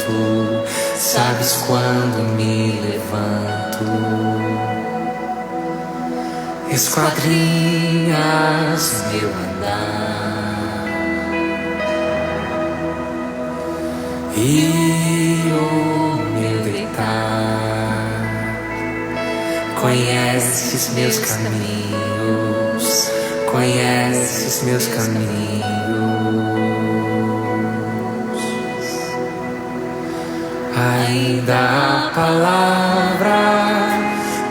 canto, sabes quando me levanto. Esquadrinhas meu andar e o meu deitar. Conheces meus caminhos, conheces meus caminhos. Ainda a palavra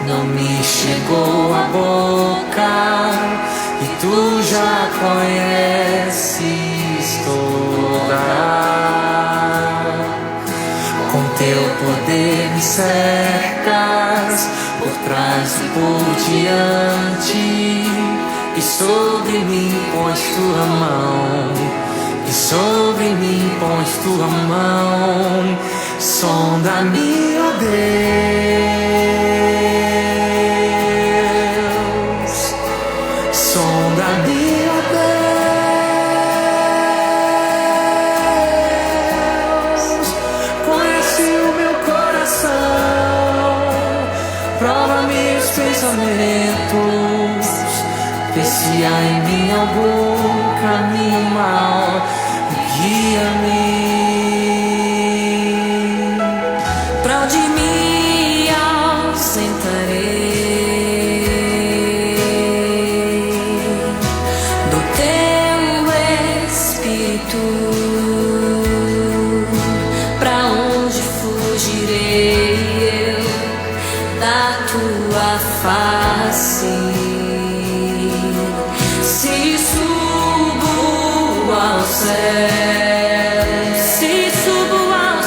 não me chegou à boca e tu já conheces toda. Com teu poder me cercas, por trás e por diante, e sobre mim pões tua mão, e sobre mim pões tua mão. Sonda-me, ó Deus, sonda-me, ó Deus, conhece o meu coração, prova-me os pensamentos, vê se há em mim algum caminho mau, guia-me. Se subo aos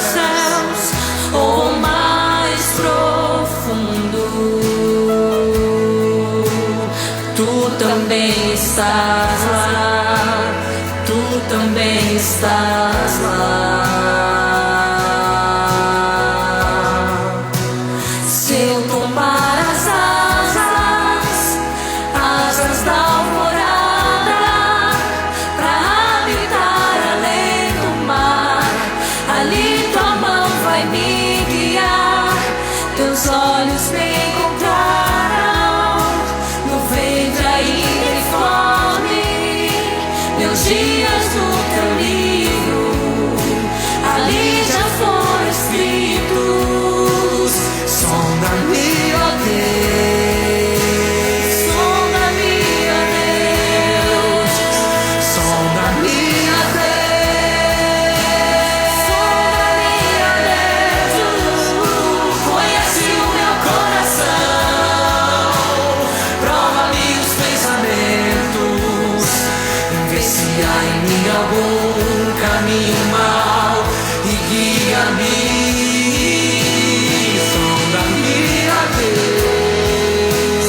céus, ou mais profundo, tu também estás lá, tu também estás lá. Dias no teu livro, ali já foram escritos. Sonda-me, ó Deus, Sonda-me, ó Deus, sonda-me, ó Deus, sonda-me, ó Deus. Conhece o meu coração, prova-me os pensamentos, vê se há em mim algum caminho mau e guia-me. Sonda-me, ó Deus,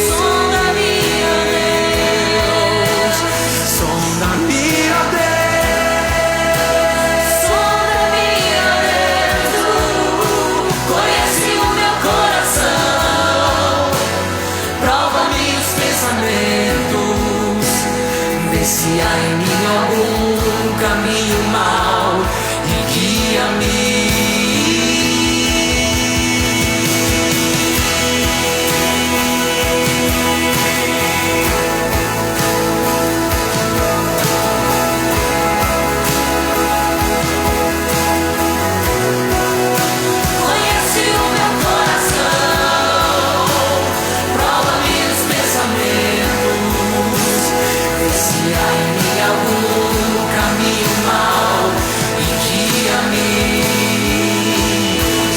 sonda-me, ó Deus, sonda-me, ó Deus, sonda-me, ó Deus. Conhece o meu coração, prova-me os pensamentos, vê se há em mim algum caminho mau e guia-me. conhece o meu coração, prova-me os pensamentos, Vê se há em mim algum caminho mau e guia-me.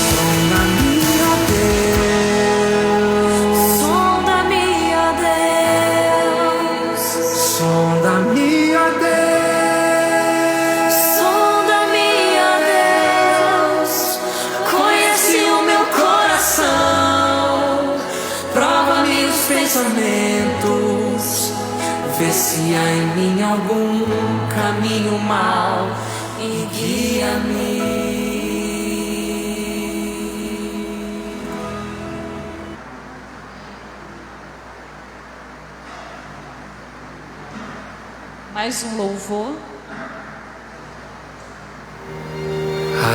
Sonda-me, ó Deus, sonda-me, ó Deus, sonda-me, ó Deus, sonda-me, ó Deus. Conhece o meu coração, prova-me os pensamentos, vê se há em mim algum caminho mau e guia-me. mais um louvor.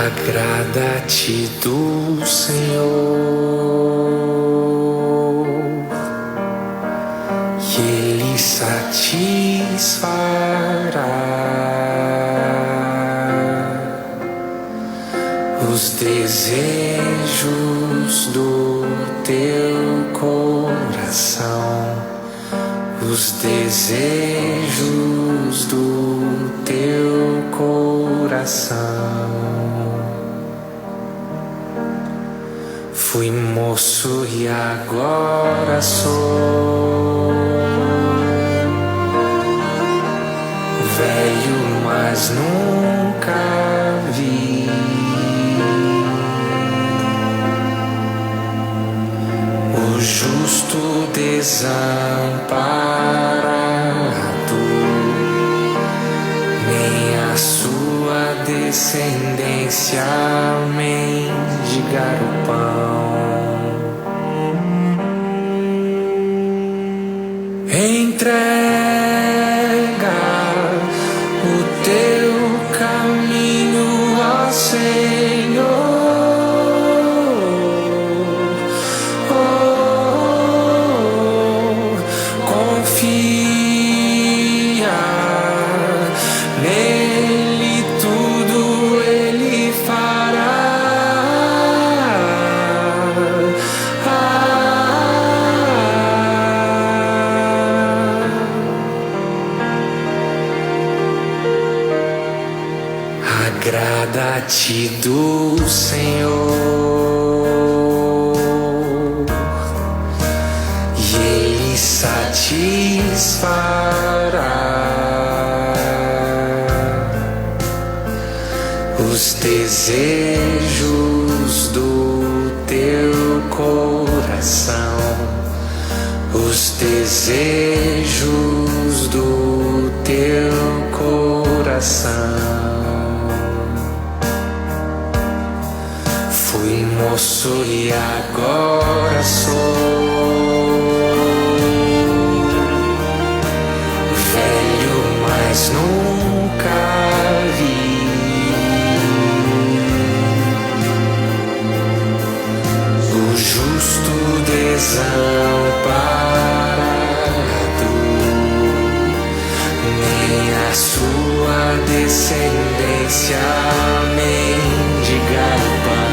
Agrada-te do Senhor, e Ele satisfará os desejos do teu coração, os desejos do teu coração. Fui moço e agora sou velho, mas nunca vi o justo desamparado, nem a sua descendência mendigar o pão. Entrega o teu caminho ao Senhor. Confia nele, tudo ele fará. Agrada-te do Senhor, e Ele satisfará os desejos do teu coração, os desejos do teu coração. Fui moço e agora sou velho, mas nunca vi o justo desamparado, nem a sua descendência mendigar o pão.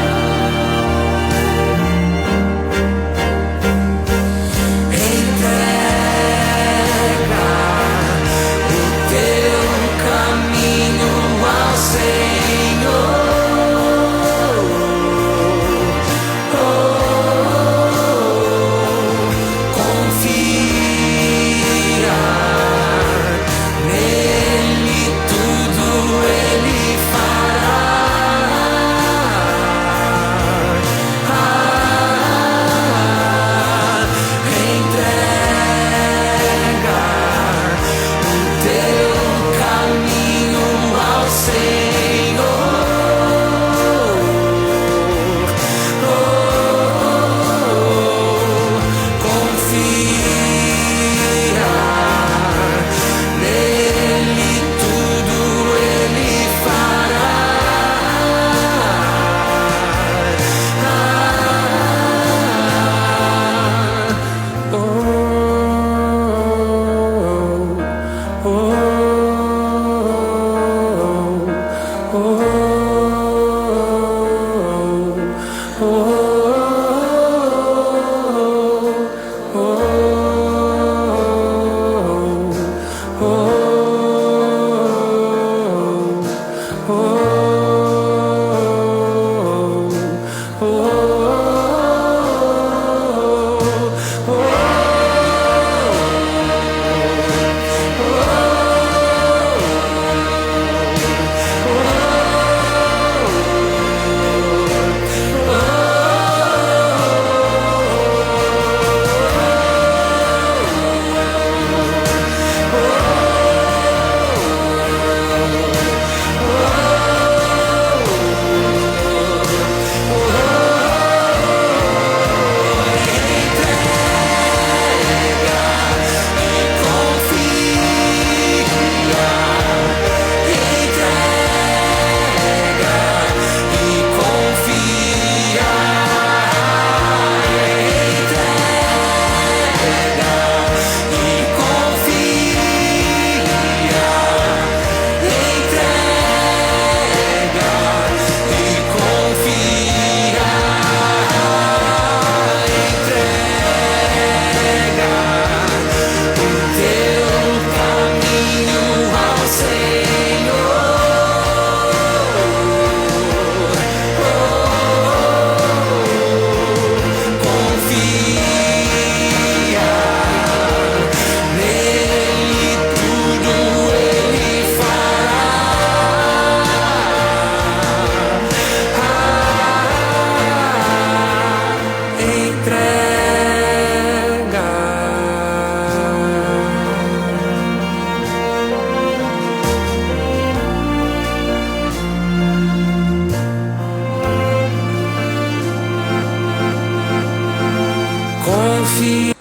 fiel.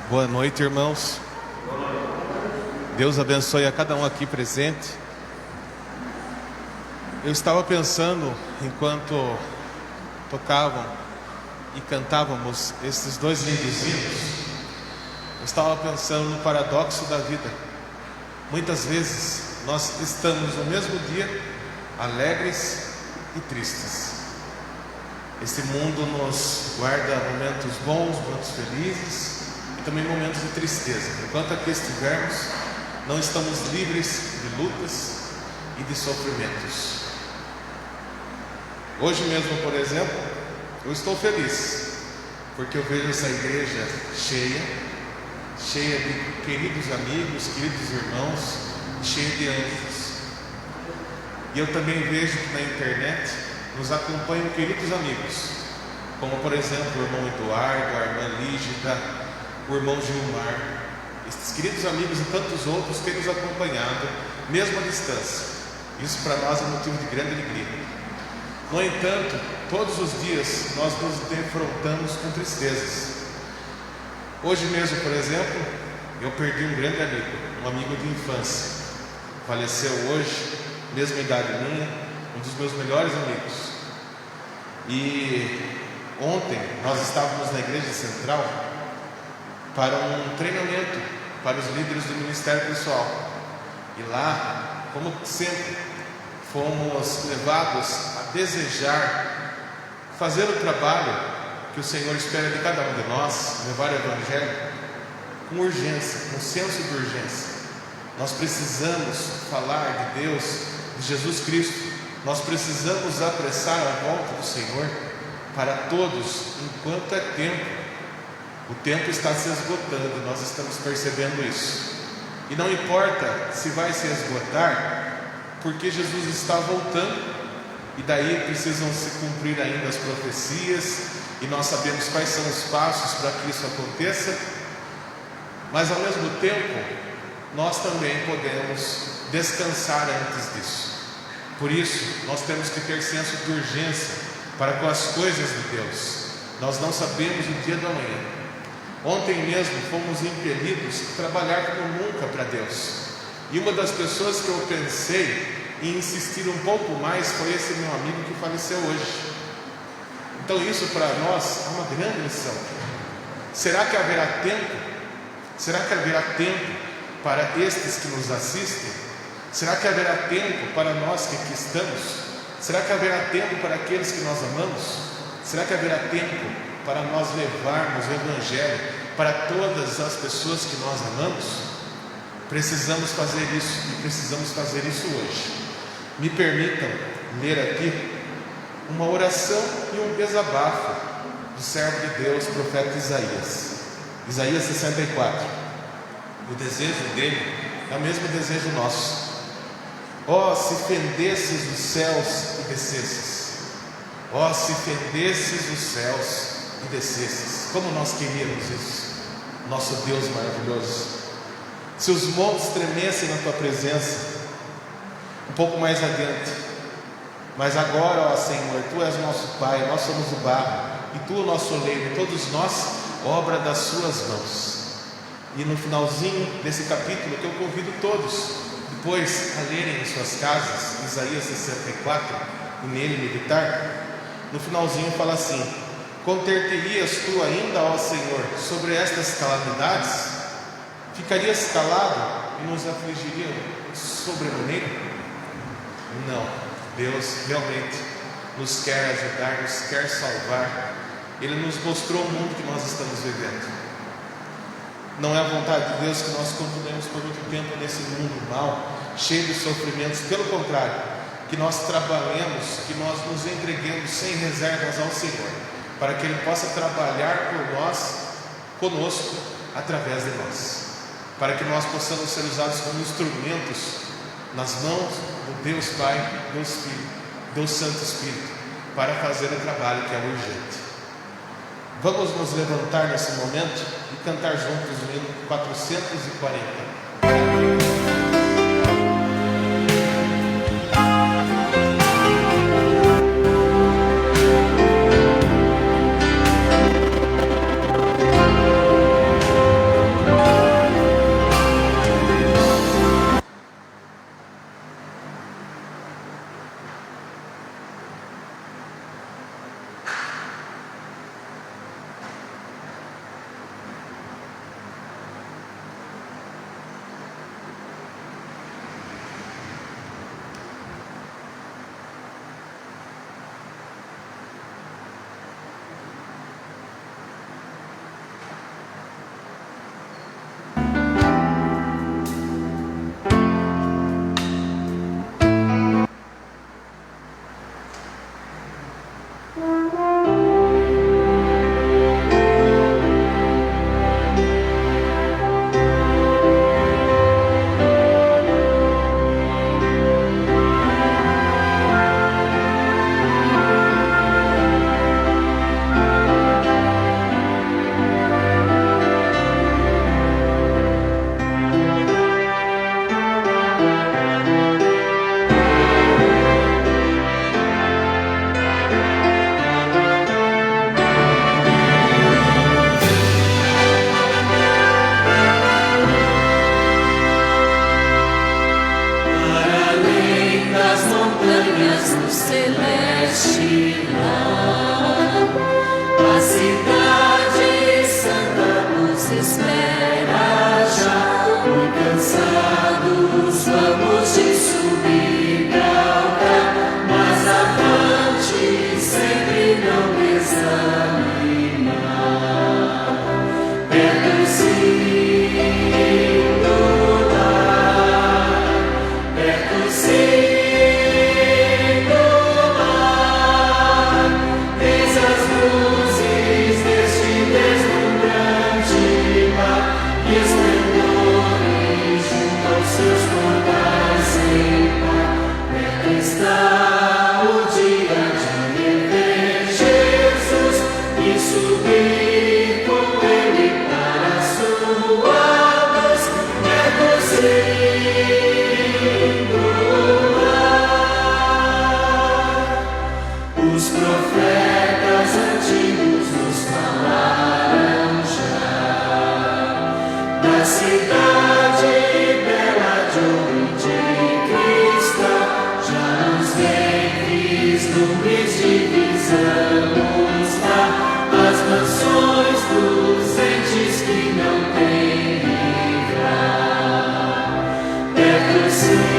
Boa noite, irmãos. Deus abençoe a cada um aqui presente. Eu estava pensando, enquanto tocavam e cantávamos esses dois lindos hinos, eu estava pensando no paradoxo da vida. Muitas vezes nós estamos no mesmo dia alegres e tristes. Esse mundo nos guarda momentos bons, momentos felizes, também momentos de tristeza. Enquanto aqui estivermos, não estamos livres de lutas e de sofrimentos. Hoje mesmo, por exemplo, eu estou feliz, porque eu vejo essa igreja cheia de queridos amigos, queridos irmãos, cheia de anjos. E eu também vejo que na internet nos acompanham queridos amigos, como por exemplo o irmão Eduardo, a irmã Lígida, o irmão Gilmar. Estes queridos amigos e tantos outros têm nos acompanhado, mesmo à distância. Isso para nós é motivo de grande alegria. No entanto, todos os dias nós nos defrontamos com tristezas. Hoje mesmo, por exemplo, eu perdi um grande amigo, um amigo de infância. Faleceu hoje, mesma idade minha, um dos meus melhores amigos. E ontem nós estávamos na igreja central para um treinamento para os líderes do Ministério Pessoal. E lá, como sempre, fomos levados a desejar fazer o trabalho que o Senhor espera de cada um de nós, levar o Evangelho com urgência, com senso de urgência. Nós precisamos falar de Deus, de Jesus Cristo. Nós precisamos apressar a volta do Senhor para todos, enquanto é tempo. O tempo está se esgotando, nós estamos percebendo isso. E não importa se vai se esgotar, porque Jesus está voltando. E daí precisam se cumprir ainda as profecias, e nós sabemos quais são os passos para que isso aconteça. Mas ao mesmo tempo, nós também podemos descansar antes disso. Por isso, nós temos que ter senso de urgência para com as coisas de Deus. Nós não sabemos o dia do amanhã. Ontem mesmo fomos impelidos a trabalhar como nunca para Deus. E uma das pessoas que eu pensei em insistir um pouco mais foi esse meu amigo que faleceu hoje. Então isso para nós é uma grande lição. Será que haverá tempo? Será que haverá tempo para estes que nos assistem? Será que haverá tempo para nós que aqui estamos? Será que haverá tempo para aqueles que nós amamos? Será que haverá tempo para nós levarmos o Evangelho para todas as pessoas que nós amamos? Precisamos fazer isso, e precisamos fazer isso hoje. Me permitam ler aqui uma oração e um desabafo do servo de Deus, profeta Isaías. Isaías 64. O desejo dele é o mesmo desejo nosso. Ó, se fendesses os céus e descesses. Ó, se fendesses os céus e descesses. Como nós queríamos isso, nosso Deus maravilhoso. Se os montes tremessem na tua presença, um pouco mais adiante. Mas agora, ó Senhor, tu és o nosso Pai, nós somos o barro, e tu o nosso oleiro, todos nós, obra das suas mãos. E no finalzinho desse capítulo, que eu convido todos depois a lerem em suas casas, Isaías 64, e nele meditar, no finalzinho fala assim: conter-te-ias tu ainda, ó Senhor, sobre estas calamidades? Ficarias calado e nos afligiriam sobremaneira? Não, Deus realmente nos quer ajudar, nos quer salvar. Ele nos mostrou o mundo que nós estamos vivendo. Não é a vontade de Deus que nós continuemos por muito tempo nesse mundo mal, cheio de sofrimentos. Pelo contrário, que nós trabalhemos, que nós nos entreguemos sem reservas ao Senhor, para que Ele possa trabalhar por nós conosco através de nós, para que nós possamos ser usados como instrumentos nas mãos do Deus Pai, Deus Filho, Deus Santo Espírito, para fazer o trabalho que é urgente. Vamos nos levantar nesse momento e cantar juntos o hino 440. Perto, Senhor.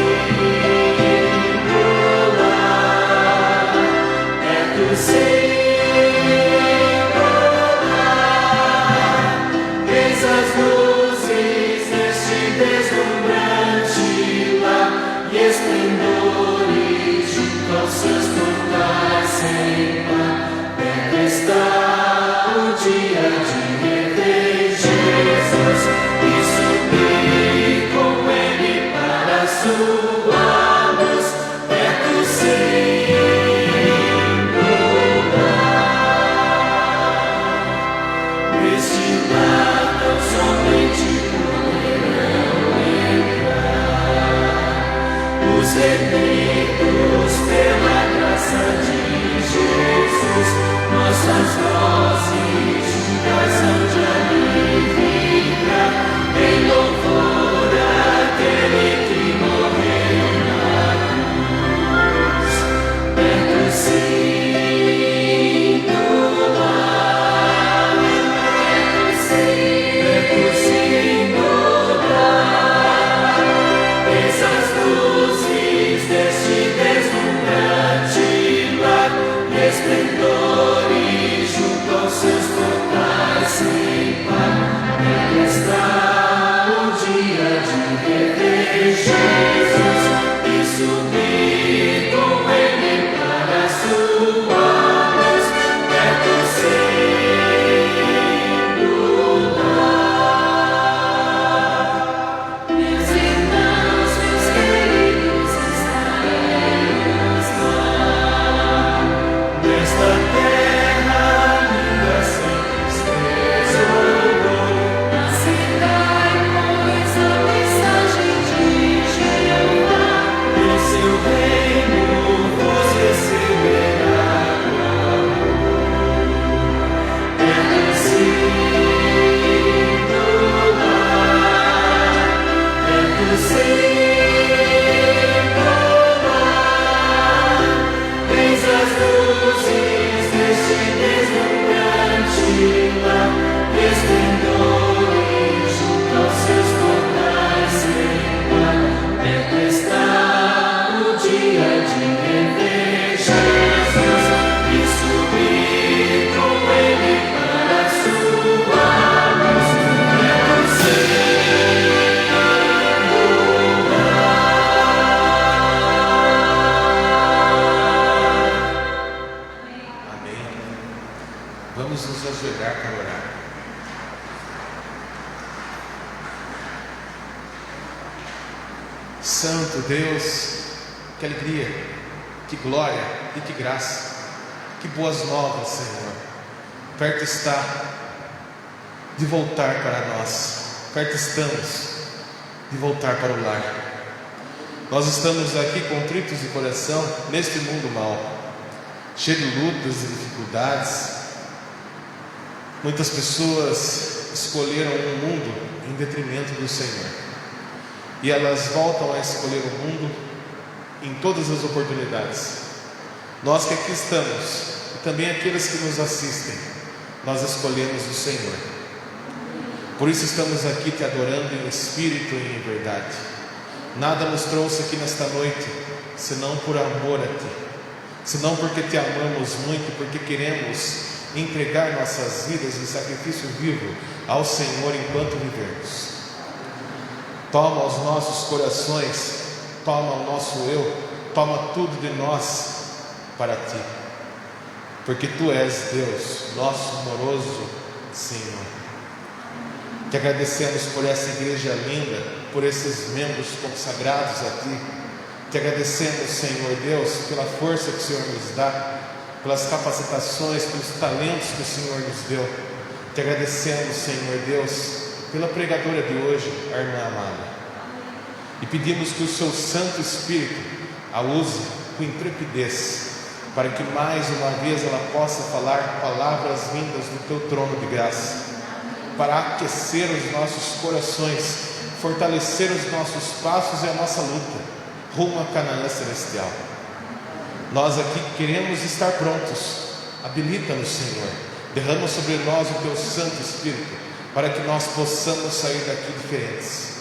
Santo Deus, que alegria, que glória e que graça, que boas novas, Senhor. Perto está de voltar para nós, perto estamos de voltar para o lar. Nós estamos aqui contritos de coração neste mundo mau, cheio de lutas e dificuldades. Muitas pessoas escolheram um mundo em detrimento do Senhor, e elas voltam a escolher o mundo em todas as oportunidades. Nós que aqui estamos, e também aqueles que nos assistem, nós escolhemos o Senhor. Por isso estamos aqui te adorando em espírito e em verdade. Nada nos trouxe aqui nesta noite senão por amor a ti, senão porque te amamos muito, porque queremos entregar nossas vidas em sacrifício vivo ao Senhor enquanto vivemos. Toma os nossos corações, toma o nosso eu, toma tudo de nós para ti, porque tu és Deus, nosso amoroso Senhor. Te agradecemos por essa igreja linda, por esses membros consagrados a ti. Te agradecemos, Senhor Deus, pela força que o Senhor nos dá, pelas capacitações, pelos talentos que o Senhor nos deu. Te agradecemos, Senhor Deus, pela pregadora de hoje, a irmã Amada, e pedimos que o seu Santo Espírito a use com intrepidez, para que mais uma vez ela possa falar palavras vindas do teu trono de graça, para aquecer os nossos corações, fortalecer os nossos passos e a nossa luta rumo a Canaã celestial. Nós aqui queremos estar prontos. Habilita-nos, Senhor, derrama sobre nós o teu Santo Espírito, para que nós possamos sair daqui diferentes,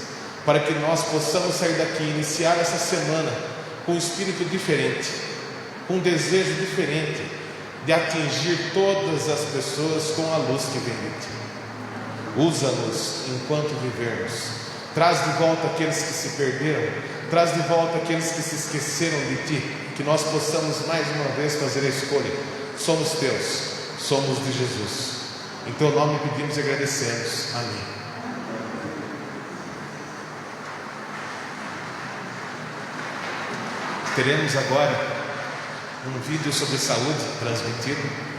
para que nós possamos sair daqui e iniciar essa semana com um espírito diferente, com um desejo diferente de atingir todas as pessoas com a luz que vem de ti. Usa-nos enquanto vivermos. Traz de volta aqueles que se perderam, traz de volta aqueles que se esqueceram de ti, que nós possamos mais uma vez fazer a escolha. Somos teus, somos de Jesus. Em teu nome pedimos e agradecemos. Amém. Teremos agora um vídeo sobre saúde transmitido.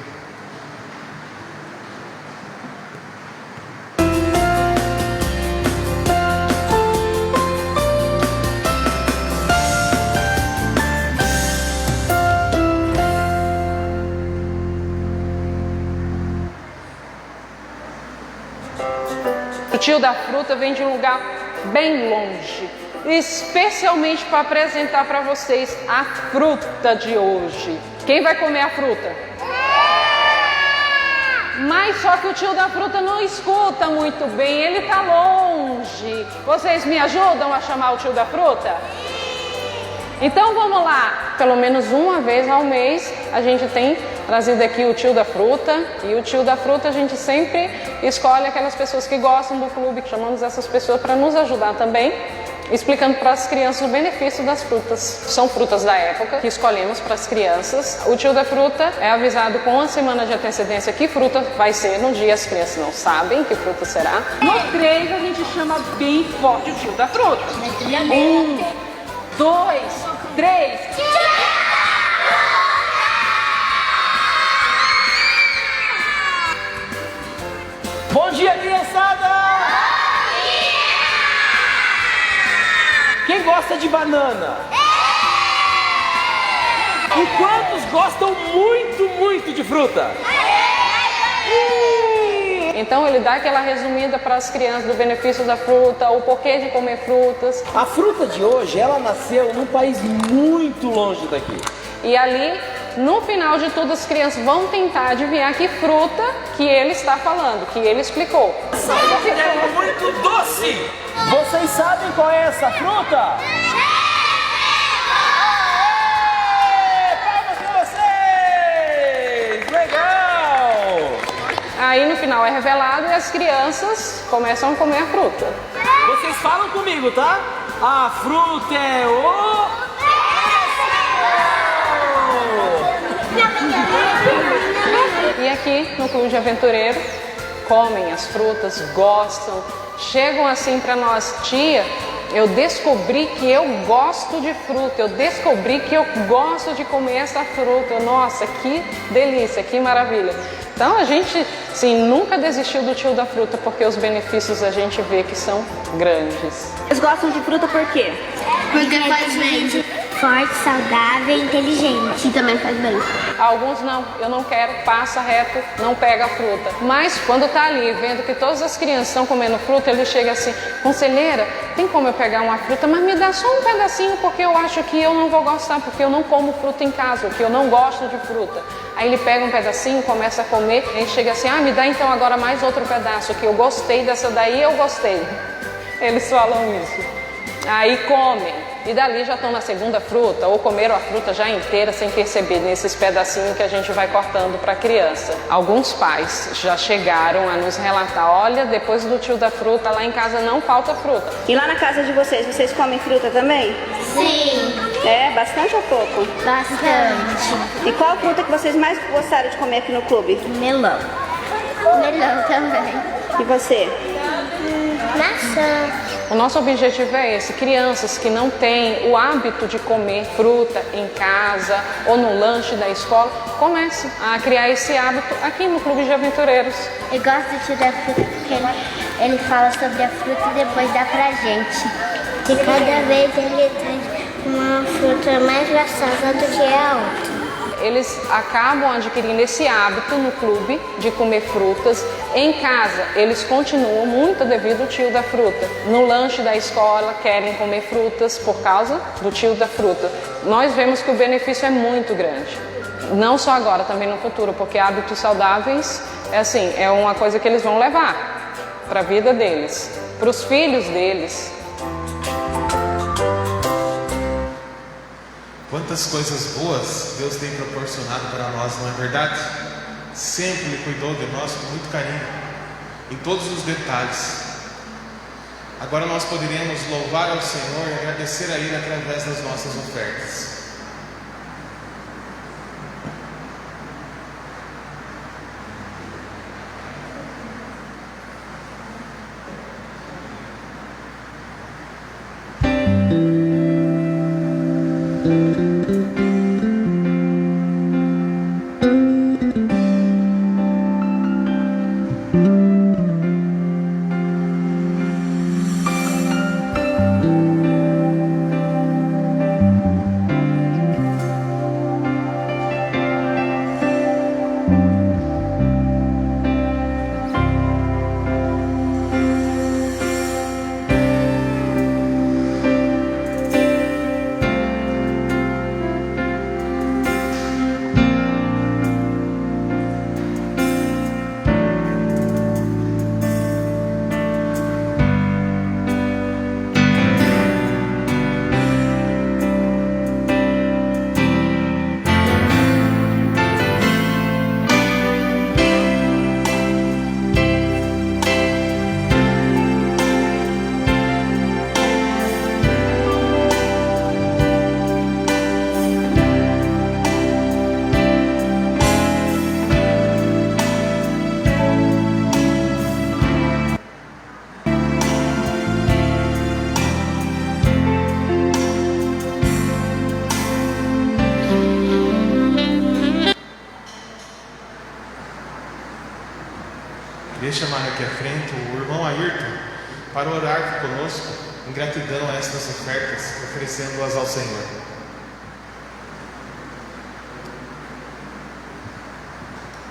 O tio da fruta vem de um lugar bem longe, especialmente para apresentar para vocês a fruta de hoje. Quem vai comer a fruta? Mas só que o tio da fruta não escuta muito bem, ele está longe. Vocês me ajudam a chamar o tio da fruta? Então vamos lá, pelo menos uma vez ao mês a gente tem trazido aqui o tio da fruta. E o tio da fruta a gente sempre escolhe aquelas pessoas que gostam do clube, que chamamos essas pessoas para nos ajudar também, explicando para as crianças o benefício das frutas. São frutas da época que escolhemos para as crianças. O tio da fruta é avisado com uma semana de antecedência que fruta vai ser no dia, as crianças não sabem que fruta será. No 3 a gente chama bem forte o tio da fruta. 1, 2, 3. Bom dia, criançada! Bom dia! Quem gosta de banana? E quantos gostam muito de fruta? Então ele dá aquela resumida para as crianças do benefício da fruta, o porquê de comer frutas. A fruta de hoje, ela nasceu num país muito longe daqui. E ali, no final de tudo, as crianças vão tentar adivinhar que fruta que ele está falando, que ele explicou. Essa fruta é muito doce! Vocês sabem qual é essa fruta? Palmas para vocês! Legal! Aí no final é revelado e as crianças começam a comer a fruta. Vocês falam comigo, tá? A fruta é o... E aqui no Clube de Aventureiro comem as frutas, gostam, chegam assim para nós: tia, Eu descobri que eu gosto de fruta, eu descobri que eu gosto de comer essa fruta. Nossa, que delícia, que maravilha. Então a gente, sim, nunca desistiu do tio da fruta, porque os benefícios a gente vê que são grandes. Vocês gostam de fruta por quê? Porque faz bem. Forte, saudável e inteligente. E também faz bem. Alguns não, eu não quero, passa reto, não pega a fruta. Mas quando tá ali vendo que todas as crianças estão comendo fruta, ele chega assim: conselheira, tem como eu pegar uma fruta, mas me dá só um pedacinho, porque eu acho que eu não vou gostar, porque eu não como fruta em casa, porque eu não gosto de fruta. Aí ele pega um pedacinho, começa a comer, e chega assim: me dá então agora mais outro pedaço, que eu gostei dessa daí, eu gostei. Eles falam isso. Aí comem. E dali já estão na segunda fruta, ou comeram a fruta já inteira sem perceber, nesses pedacinhos que a gente vai cortando para a criança. Alguns pais já chegaram a nos relatar: olha, depois do tio da fruta, lá em casa não falta fruta. E lá na casa de vocês comem fruta também? Sim, É, bastante ou pouco? bastante. E qual fruta que vocês mais gostaram de comer aqui no clube? Melão. Melão também. E você? Maçã. O nosso objetivo é esse: crianças que não têm o hábito de comer fruta em casa ou no lanche da escola, comecem a criar esse hábito aqui no Clube de Aventureiros. Eu gosto do tio da fruta porque ele fala sobre a fruta e depois dá pra gente. E cada vez ele traz uma fruta mais gostosa do que a outra. Eles acabam adquirindo esse hábito no clube de comer frutas. Em casa, eles continuam muito devido ao tio da fruta. No lanche da escola, querem comer frutas por causa do tio da fruta. Nós vemos que o benefício é muito grande. Não só agora, também no futuro, porque hábitos saudáveis é uma coisa que eles vão levar para a vida deles, para os filhos deles. Quantas coisas boas Deus tem proporcionado para nós, não é verdade? Sempre Ele cuidou de nós com muito carinho, em todos os detalhes. Agora nós poderíamos louvar ao Senhor e agradecer a Ele através das nossas ofertas. Queria chamar aqui à frente o irmão Ayrton para orar conosco em gratidão a estas ofertas, oferecendo-as ao Senhor.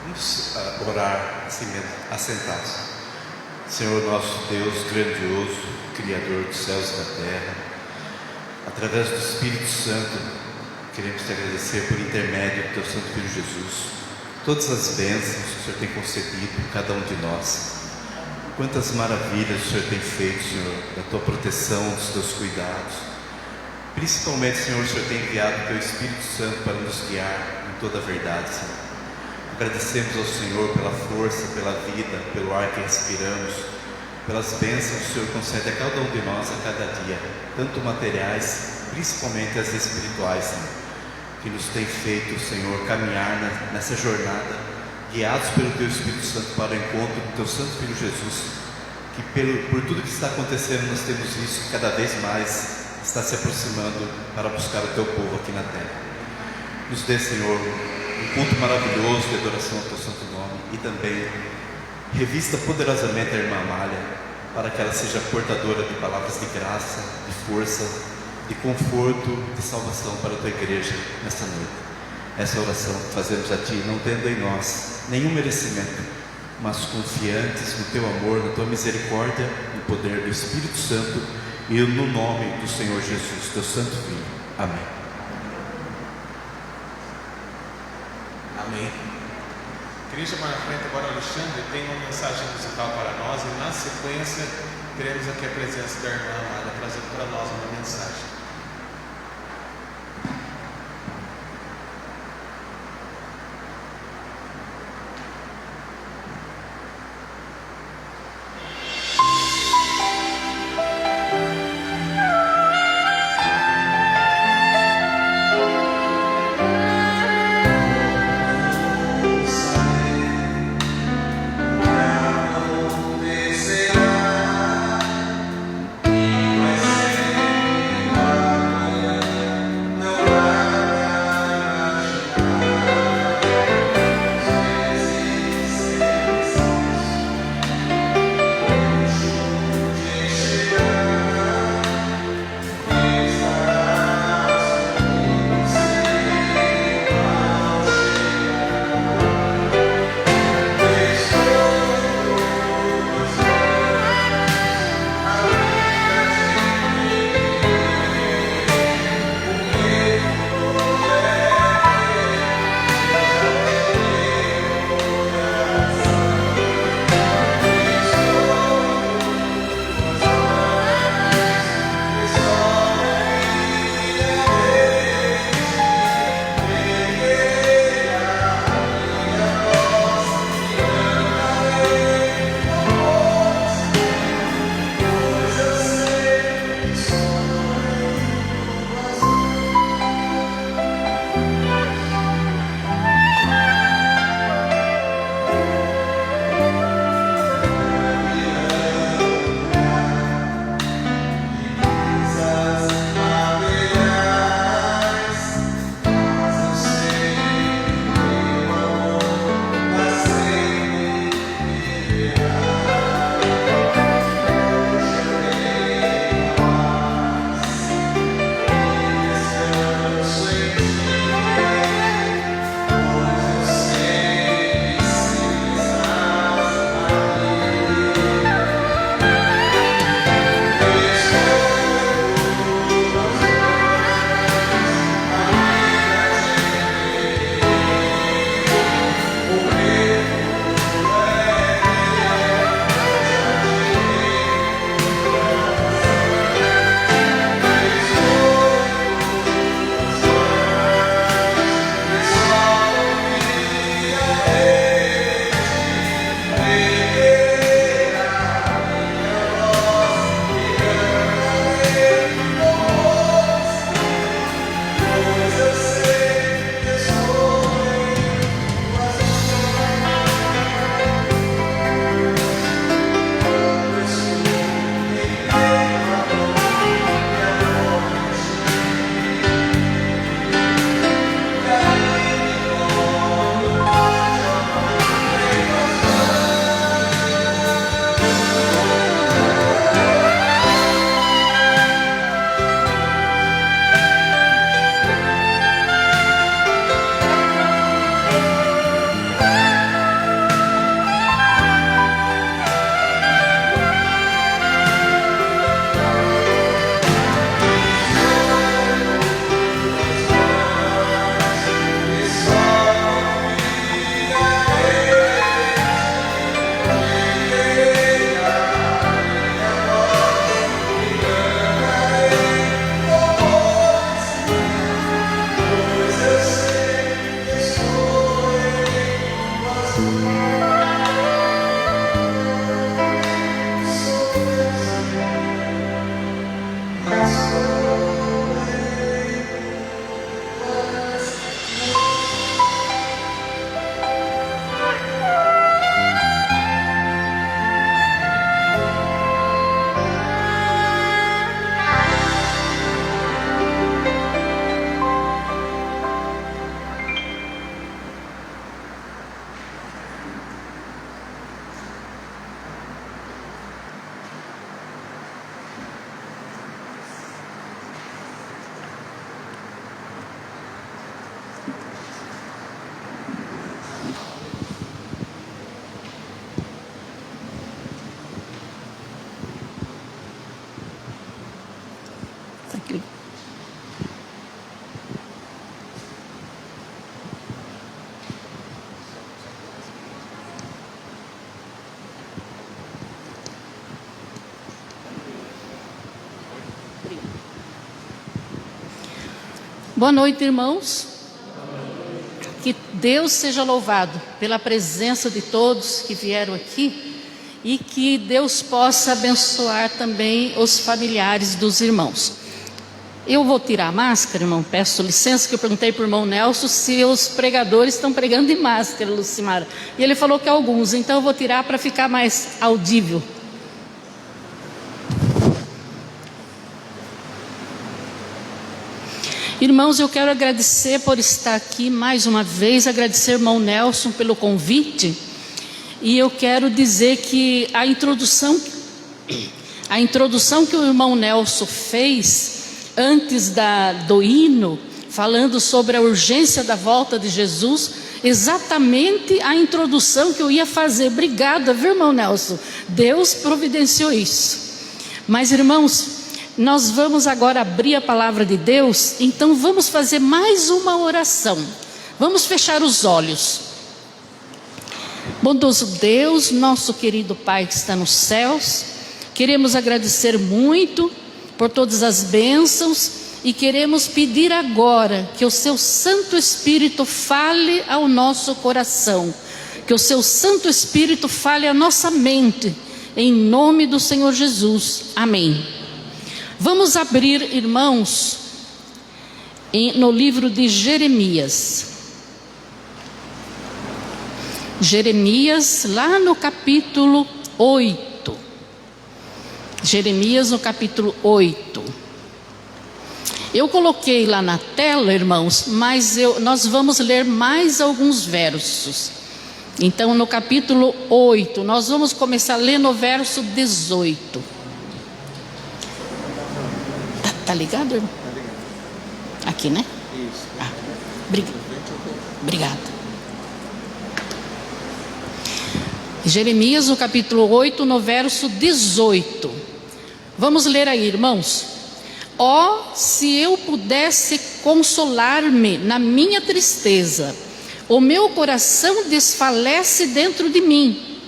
Vamos orar assim mesmo, assentados. Senhor nosso Deus grandioso, Criador dos céus e da terra, através do Espírito Santo, queremos te agradecer por intermédio do teu Santo Filho Jesus, todas as bênçãos que o Senhor tem concedido a cada um de nós. Quantas maravilhas o Senhor tem feito, Senhor, da tua proteção, dos teus cuidados. Principalmente, Senhor, o Senhor tem enviado o teu Espírito Santo para nos guiar em toda a verdade, Senhor. Agradecemos ao Senhor pela força, pela vida, pelo ar que respiramos, pelas bênçãos que o Senhor concede a cada um de nós a cada dia, tanto materiais, principalmente as espirituais, Senhor, que nos tem feito, Senhor, caminhar nessa jornada, guiados pelo teu Espírito Santo para o encontro do teu Santo Filho Jesus, que por tudo que está acontecendo nós temos visto que cada vez mais está se aproximando para buscar o teu povo aqui na terra. Nos dê, Senhor, um culto maravilhoso de adoração ao teu santo nome, e também revista poderosamente a irmã Amália, para que ela seja portadora de palavras de graça, de força, de conforto, de salvação para a tua igreja nesta noite. Essa oração que fazemos a ti, não tendo em nós nenhum merecimento, mas confiantes no teu amor, na tua misericórdia, no poder do Espírito Santo e no nome do Senhor Jesus, teu santo Filho. Amém. Amém. Queria chamar na frente agora o Alexandre, tem uma mensagem musical para nós, e na sequência teremos aqui a presença da irmã Amada trazendo para nós uma mensagem. Acontecerá, vai ser Boa noite, irmãos. Que Deus seja louvado pela presença de todos que vieram aqui e que Deus possa abençoar também os familiares dos irmãos. Eu vou tirar a máscara, irmão, peço licença, que eu perguntei para o irmão Nelson se os pregadores estão pregando de máscara, Lucimara. E ele falou que alguns, então eu vou tirar para ficar mais audível. Irmãos, eu quero agradecer por estar aqui mais uma vez, agradecer ao irmão Nelson pelo convite. E eu quero dizer que a introdução que o irmão Nelson fez antes do hino, falando sobre a urgência da volta de Jesus, exatamente a introdução que eu ia fazer. Obrigada, viu, irmão Nelson? Deus providenciou isso. Mas, irmãos, nós vamos agora abrir a palavra de Deus, então vamos fazer mais uma oração. Vamos fechar os olhos. Bondoso Deus, nosso querido Pai que está nos céus, queremos agradecer muito por todas as bênçãos e queremos pedir agora que o seu Santo Espírito fale ao nosso coração, que o seu Santo Espírito fale à nossa mente, em nome do Senhor Jesus, amém. Vamos abrir, irmãos, no livro de Jeremias. Jeremias, lá no capítulo 8. Jeremias, no capítulo 8. Eu coloquei lá na tela, irmãos, mas nós vamos ler mais alguns versos. Então, no capítulo 8, nós vamos começar a ler no verso 18. Tá ligado, irmão? Aqui, né? Isso. Obrigada. Jeremias, no capítulo 8, no verso 18. Vamos ler aí, irmãos. Ó, se eu pudesse consolar-me na minha tristeza, o meu coração desfalece dentro de mim.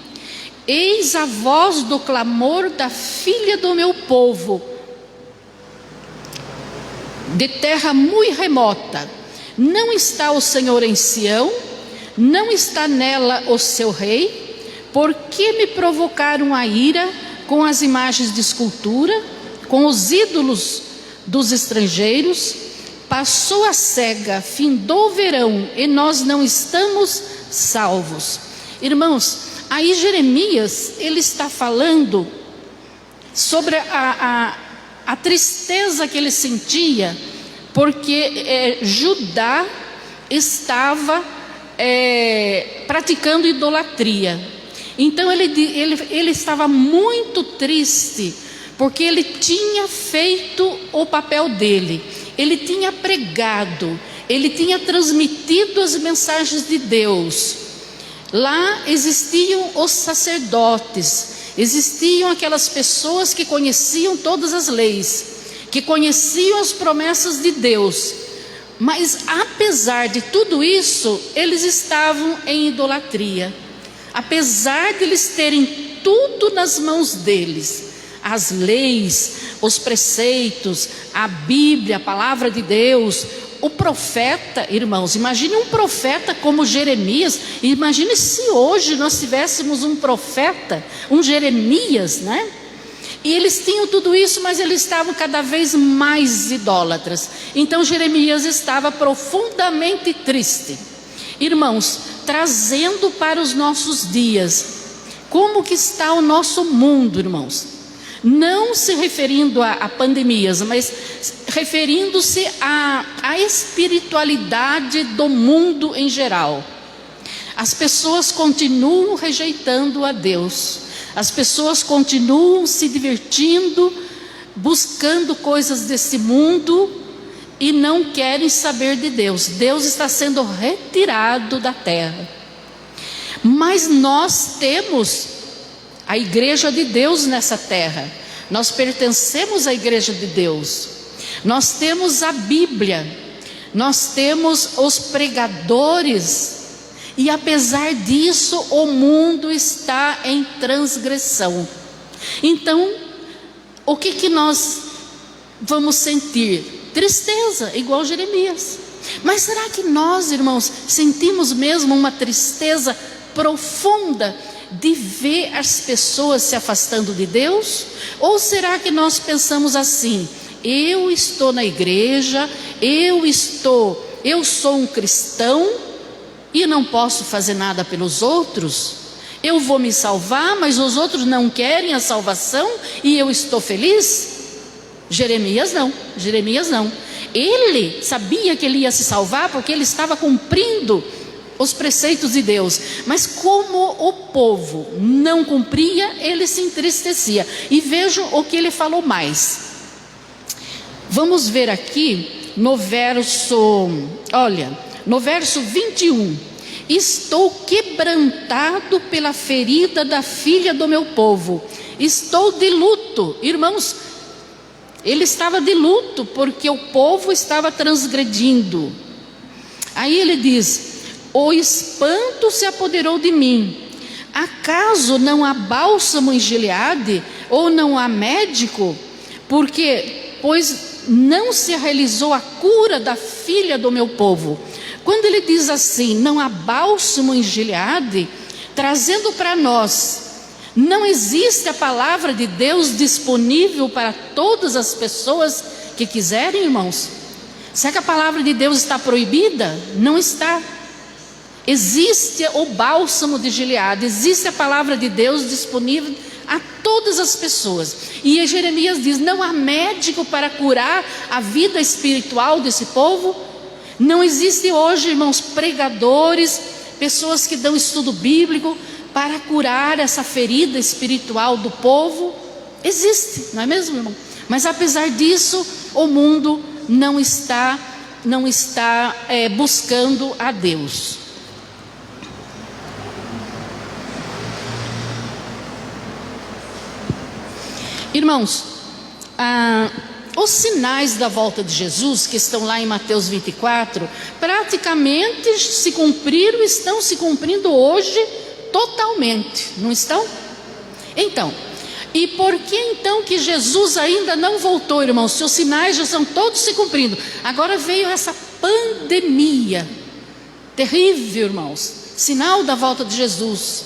Eis a voz do clamor da filha do meu povo, de terra muito remota. Não está o Senhor em Sião, não está nela o seu rei. Por que me provocaram a ira com as imagens de escultura, com os ídolos dos estrangeiros? Passou a cega, findou o verão, e nós não estamos salvos. Irmãos, aí Jeremias, ele está falando sobre a tristeza que ele sentia, porque Judá estava praticando idolatria. Então ele estava muito triste, porque ele tinha feito o papel dele, ele tinha pregado, ele tinha transmitido as mensagens de Deus. Lá existiam os sacerdotes, existiam aquelas pessoas que conheciam todas as leis, que conheciam as promessas de Deus, mas apesar de tudo isso, eles estavam em idolatria. Apesar de eles terem tudo nas mãos deles, as leis, os preceitos, a Bíblia, a palavra de Deus, o profeta, irmãos, imagine um profeta como Jeremias. Imagine se hoje nós tivéssemos um profeta, um Jeremias, né? E eles tinham tudo isso, mas eles estavam cada vez mais idólatras. Então Jeremias estava profundamente triste. Irmãos, trazendo para os nossos dias, como que está o nosso mundo, irmãos? Não se referindo a pandemias, mas referindo-se à espiritualidade do mundo em geral. As pessoas continuam rejeitando a Deus, as pessoas continuam se divertindo, buscando coisas desse mundo, e não querem saber de Deus. Deus está sendo retirado da terra. Mas nós temos a igreja de Deus nessa terra. Nós pertencemos à igreja de Deus. Nós temos a Bíblia. Nós temos os pregadores. E apesar disso, o mundo está em transgressão. Então, o que nós vamos sentir? Tristeza, igual Jeremias. Mas será que nós, irmãos, sentimos mesmo uma tristeza profunda de ver as pessoas se afastando de Deus? Ou será que nós pensamos assim: eu estou na igreja, eu sou um cristão e não posso fazer nada pelos outros? Eu vou me salvar, mas os outros não querem a salvação e eu estou feliz? Jeremias não. Ele sabia que ele ia se salvar porque ele estava cumprindo os preceitos de Deus. Mas como o povo não cumpria, ele se entristecia. E vejam o que ele falou mais. Vamos ver aqui no verso 21. Estou quebrantado pela ferida da filha do meu povo. Estou de luto. Irmãos, ele estava de luto porque o povo estava transgredindo. Aí ele diz: o espanto se apoderou de mim. Acaso não há bálsamo em Gileade? Ou não há médico? Pois não se realizou a cura da filha do meu povo. Quando ele diz assim, não há bálsamo em Gileade, trazendo para nós, não existe a palavra de Deus disponível para todas as pessoas que quiserem, irmãos? Será que a palavra de Deus está proibida? Não está. Existe o bálsamo de Gileade, existe a palavra de Deus disponível a todas as pessoas. E Jeremias diz: não há médico para curar a vida espiritual desse povo? Não existe hoje, irmãos, pregadores, pessoas que dão estudo bíblico para curar essa ferida espiritual do povo? Existe, não é mesmo, irmão? Mas apesar disso, o mundo não está buscando a Deus. Irmãos, os sinais da volta de Jesus, que estão lá em Mateus 24, praticamente se cumpriram, estão se cumprindo hoje totalmente, não estão? Então, e por que então que Jesus ainda não voltou, irmãos? Se os sinais já estão todos se cumprindo, agora veio essa pandemia terrível, irmãos, sinal da volta de Jesus.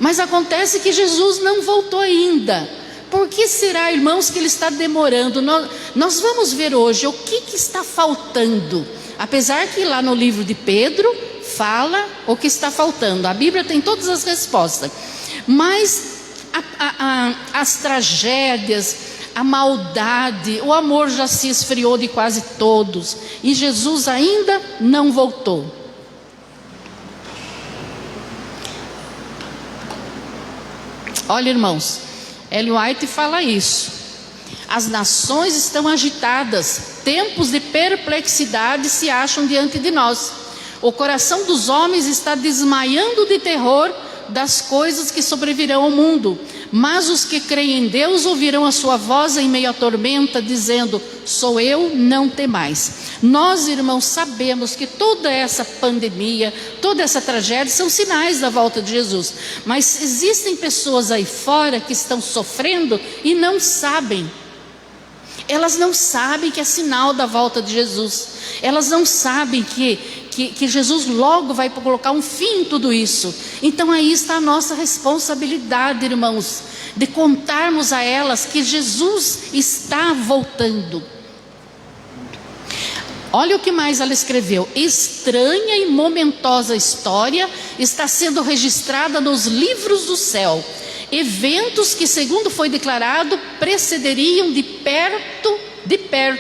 Mas acontece que Jesus não voltou ainda. Por que será, irmãos, que ele está demorando? Nós vamos ver hoje o que está faltando. Apesar que lá no livro de Pedro fala o que está faltando. A Bíblia tem todas as respostas. Mas as tragédias, a maldade, o amor já se esfriou de quase todos. E Jesus ainda não voltou. Olha, irmãos, Ellen White fala isso. As nações estão agitadas, tempos de perplexidade se acham diante de nós. O coração dos homens está desmaiando de terror das coisas que sobrevirão ao mundo. Mas os que creem em Deus ouvirão a sua voz em meio à tormenta, dizendo: sou eu, não temais. Nós, irmãos, sabemos que toda essa pandemia, toda essa tragédia são sinais da volta de Jesus. Mas existem pessoas aí fora que estão sofrendo e não sabem. Elas não sabem que é sinal da volta de Jesus. Elas não sabem que Jesus logo vai colocar um fim em tudo isso. Então aí está a nossa responsabilidade, irmãos, de contarmos a elas que Jesus está voltando. Olha o que mais ela escreveu: estranha e momentosa história está sendo registrada nos livros do céu. Eventos que, segundo foi declarado, precederiam de perto,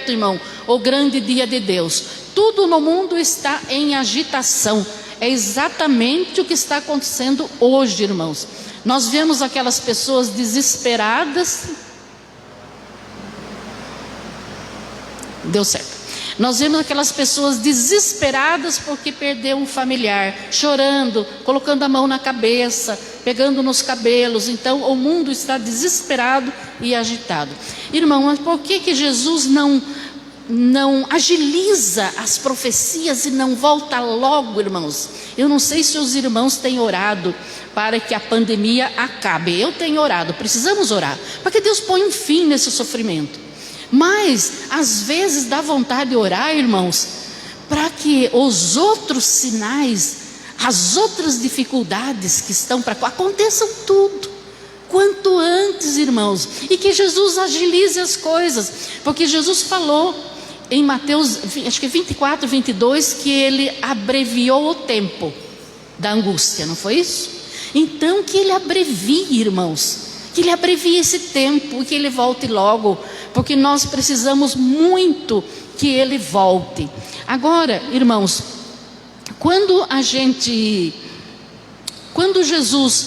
irmão, o grande dia de Deus. Tudo no mundo está em agitação. É exatamente o que está acontecendo hoje, irmãos. Nós vemos aquelas pessoas desesperadas. Deu certo. Nós vemos aquelas pessoas desesperadas porque perdeu um familiar, chorando, colocando a mão na cabeça, pegando nos cabelos. Então o mundo está desesperado e agitado. Irmão, mas por que Jesus não agiliza as profecias e não volta logo, irmãos? Eu não sei se os irmãos têm orado para que a pandemia acabe. Eu tenho orado, precisamos orar, para que Deus ponha um fim nesse sofrimento. Mas às vezes dá vontade de orar, irmãos, para que os outros sinais, as outras dificuldades que estão para aconteçam tudo quanto antes, irmãos, e que Jesus agilize as coisas, porque Jesus falou em Mateus, acho que 24, 22, que ele abreviou o tempo da angústia, não foi isso? Então que ele abrevie, irmãos, que ele abrevie esse tempo e que ele volte logo, porque nós precisamos muito que ele volte. Agora, irmãos, quando Jesus,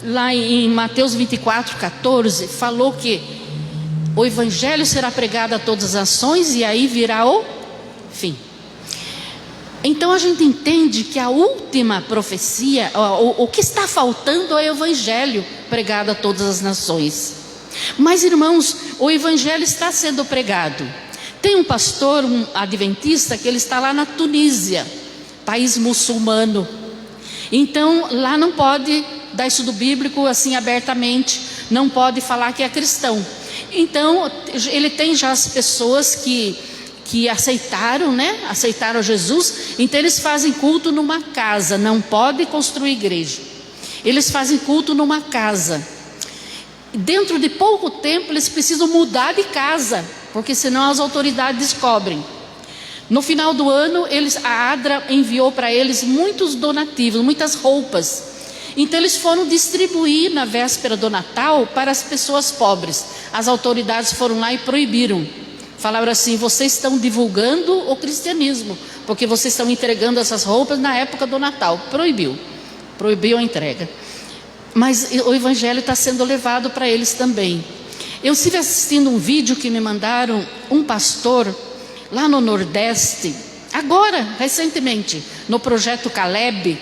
lá em Mateus 24, 14, falou que o evangelho será pregado a todas as nações e aí virá o fim. Então a gente entende que a última profecia, o que está faltando é o evangelho pregado a todas as nações. Mas, irmãos, o evangelho está sendo pregado. Tem um pastor, um adventista, que ele está lá na Tunísia, país muçulmano. Então lá não pode dar estudo bíblico assim abertamente, não pode falar que é cristão. Então ele tem já as pessoas que aceitaram, né? Aceitaram Jesus. Então eles fazem culto numa casa, não pode construir igreja. Eles fazem culto numa casa. Dentro de pouco tempo eles precisam mudar de casa, porque senão as autoridades descobrem. No final do ano, a ADRA enviou para eles muitos donativos, muitas roupas. Então eles foram distribuir na véspera do Natal para as pessoas pobres. As autoridades foram lá e proibiram. Falaram assim: vocês estão divulgando o cristianismo, porque vocês estão entregando essas roupas na época do Natal. Proibiu a entrega. Mas o evangelho está sendo levado para eles também. Eu estive assistindo um vídeo que me mandaram um pastor lá no Nordeste, agora, recentemente, no projeto Caleb.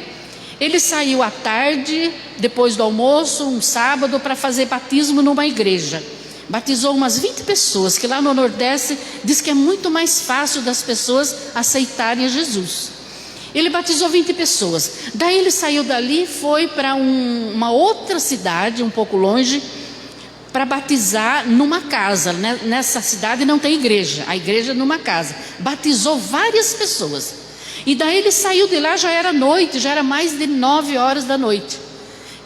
Ele saiu à tarde, depois do almoço, um sábado, para fazer batismo numa igreja. Batizou umas 20 pessoas, que lá no Nordeste diz que é muito mais fácil das pessoas aceitarem a Jesus. Ele batizou 20 pessoas. Daí ele saiu dali, foi para uma outra cidade, um pouco longe, para batizar numa casa. Nessa cidade não tem igreja, a igreja é numa casa. Batizou várias pessoas. E daí ele saiu de lá, já era noite, já era mais de 9 horas da noite.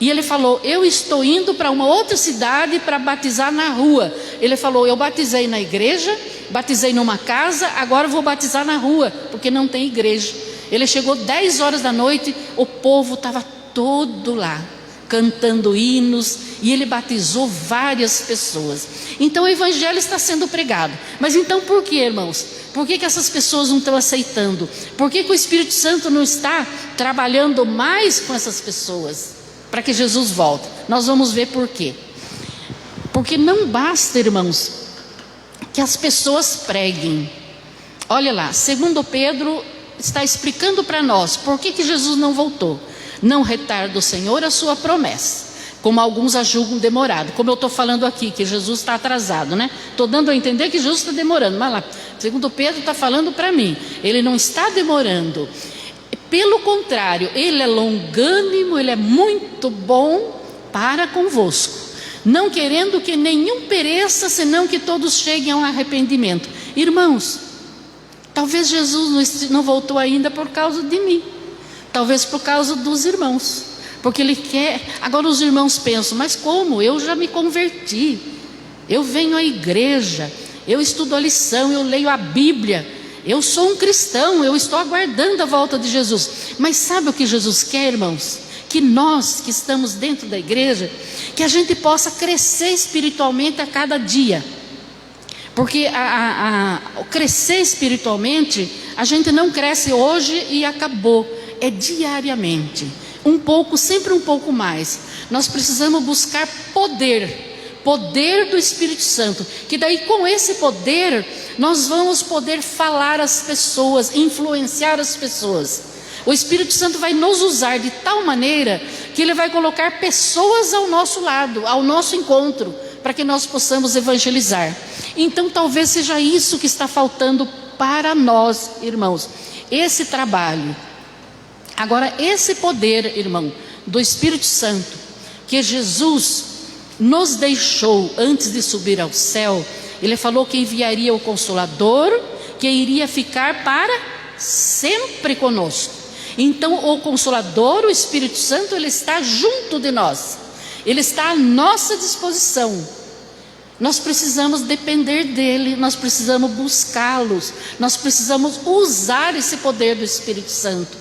E ele falou: eu estou indo para uma outra cidade para batizar na rua. Ele falou: eu batizei na igreja, batizei numa casa, agora vou batizar na rua, porque não tem igreja. Ele chegou 10 horas da noite, o povo estava todo lá, cantando hinos, e ele batizou várias pessoas. Então o evangelho está sendo pregado. Mas então por que, irmãos? Por que essas pessoas não estão aceitando? Por que o Espírito Santo não está trabalhando mais com essas pessoas para que Jesus volte? Nós vamos ver por quê. Porque não basta, irmãos, que as pessoas preguem. Olha lá, 2 Pedro está explicando para nós por que Jesus não voltou. Não retarda o Senhor a sua promessa, como alguns a julgam demorado. Como eu estou falando aqui, que Jesus está atrasado, né? Estou dando a entender que Jesus está demorando. Mas lá, 2 Pedro está falando para mim, ele não está demorando. Pelo contrário, ele é longânimo, ele é muito bom para convosco, não querendo que nenhum pereça, senão que todos cheguem ao arrependimento. Irmãos, talvez Jesus não voltou ainda por causa de mim, talvez por causa dos irmãos, porque ele quer. Agora os irmãos pensam: mas como? Eu já me converti, eu venho à igreja, eu estudo a lição, eu leio a Bíblia, eu sou um cristão, eu estou aguardando a volta de Jesus. Mas sabe o que Jesus quer, irmãos? Que nós que estamos dentro da igreja, que a gente possa crescer espiritualmente a cada dia. Porque crescer espiritualmente, a gente não cresce hoje e acabou, é diariamente, um pouco, sempre um pouco mais. Nós precisamos buscar poder do Espírito Santo, que daí com esse poder, nós vamos poder falar às pessoas, influenciar as pessoas. O Espírito Santo vai nos usar de tal maneira, que ele vai colocar pessoas ao nosso lado, ao nosso encontro, para que nós possamos evangelizar. Então talvez seja isso que está faltando para nós, irmãos, esse trabalho. Agora, esse poder, irmão, do Espírito Santo, que Jesus nos deixou antes de subir ao céu, Ele falou que enviaria o Consolador, que iria ficar para sempre conosco. Então o Consolador, o Espírito Santo, ele está junto de nós, ele está à nossa disposição. Nós precisamos depender dele, nós precisamos buscá-los, nós precisamos usar esse poder do Espírito Santo.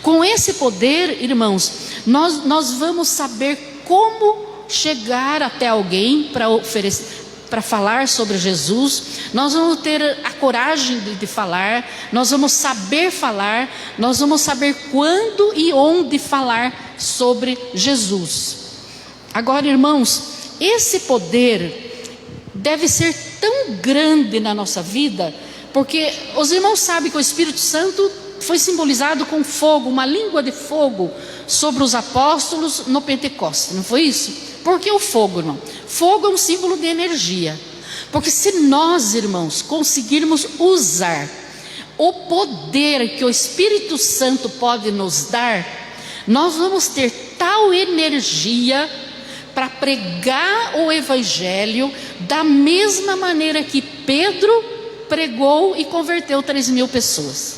Com esse poder, irmãos, nós vamos saber como chegar até alguém para oferecer, para falar sobre Jesus. Nós vamos ter a coragem de falar, nós vamos saber falar, nós vamos saber quando e onde falar sobre Jesus. Agora, irmãos, esse poder deve ser tão grande na nossa vida, porque os irmãos sabem que o Espírito Santo foi simbolizado com fogo, uma língua de fogo sobre os apóstolos no Pentecostes, não foi isso? Por que o fogo, irmão? Fogo é um símbolo de energia, porque se nós, irmãos, conseguirmos usar o poder que o Espírito Santo pode nos dar, nós vamos ter tal energia para pregar o Evangelho da mesma maneira que Pedro pregou e converteu 3.000 pessoas.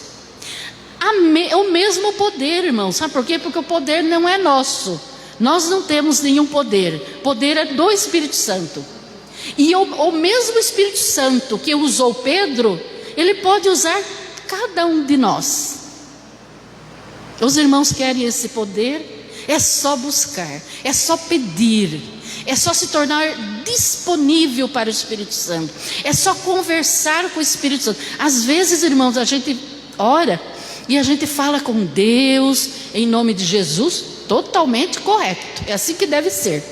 O mesmo poder, irmão. Sabe por quê? Porque o poder não é nosso. Nós não temos nenhum poder. Poder é do Espírito Santo. E o mesmo Espírito Santo que usou Pedro, ele pode usar cada um de nós. Os irmãos querem esse poder? É só buscar, é só pedir, é só se tornar disponível para o Espírito Santo, é só conversar com o Espírito Santo. Às vezes, irmãos, a gente ora e a gente fala com Deus em nome de Jesus, totalmente correto, é assim que deve ser.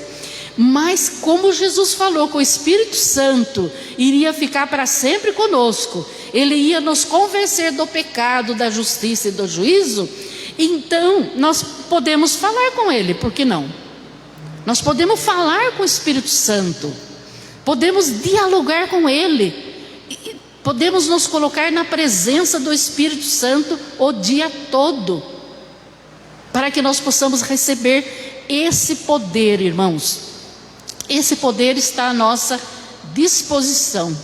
Mas como Jesus falou que o Espírito Santo iria ficar para sempre conosco, ele ia nos convencer do pecado, da justiça e do juízo, então nós podemos falar com ele, por que não? Nós podemos falar com o Espírito Santo, podemos dialogar com ele, podemos nos colocar na presença do Espírito Santo o dia todo, para que nós possamos receber esse poder, irmãos. Esse poder está à nossa disposição.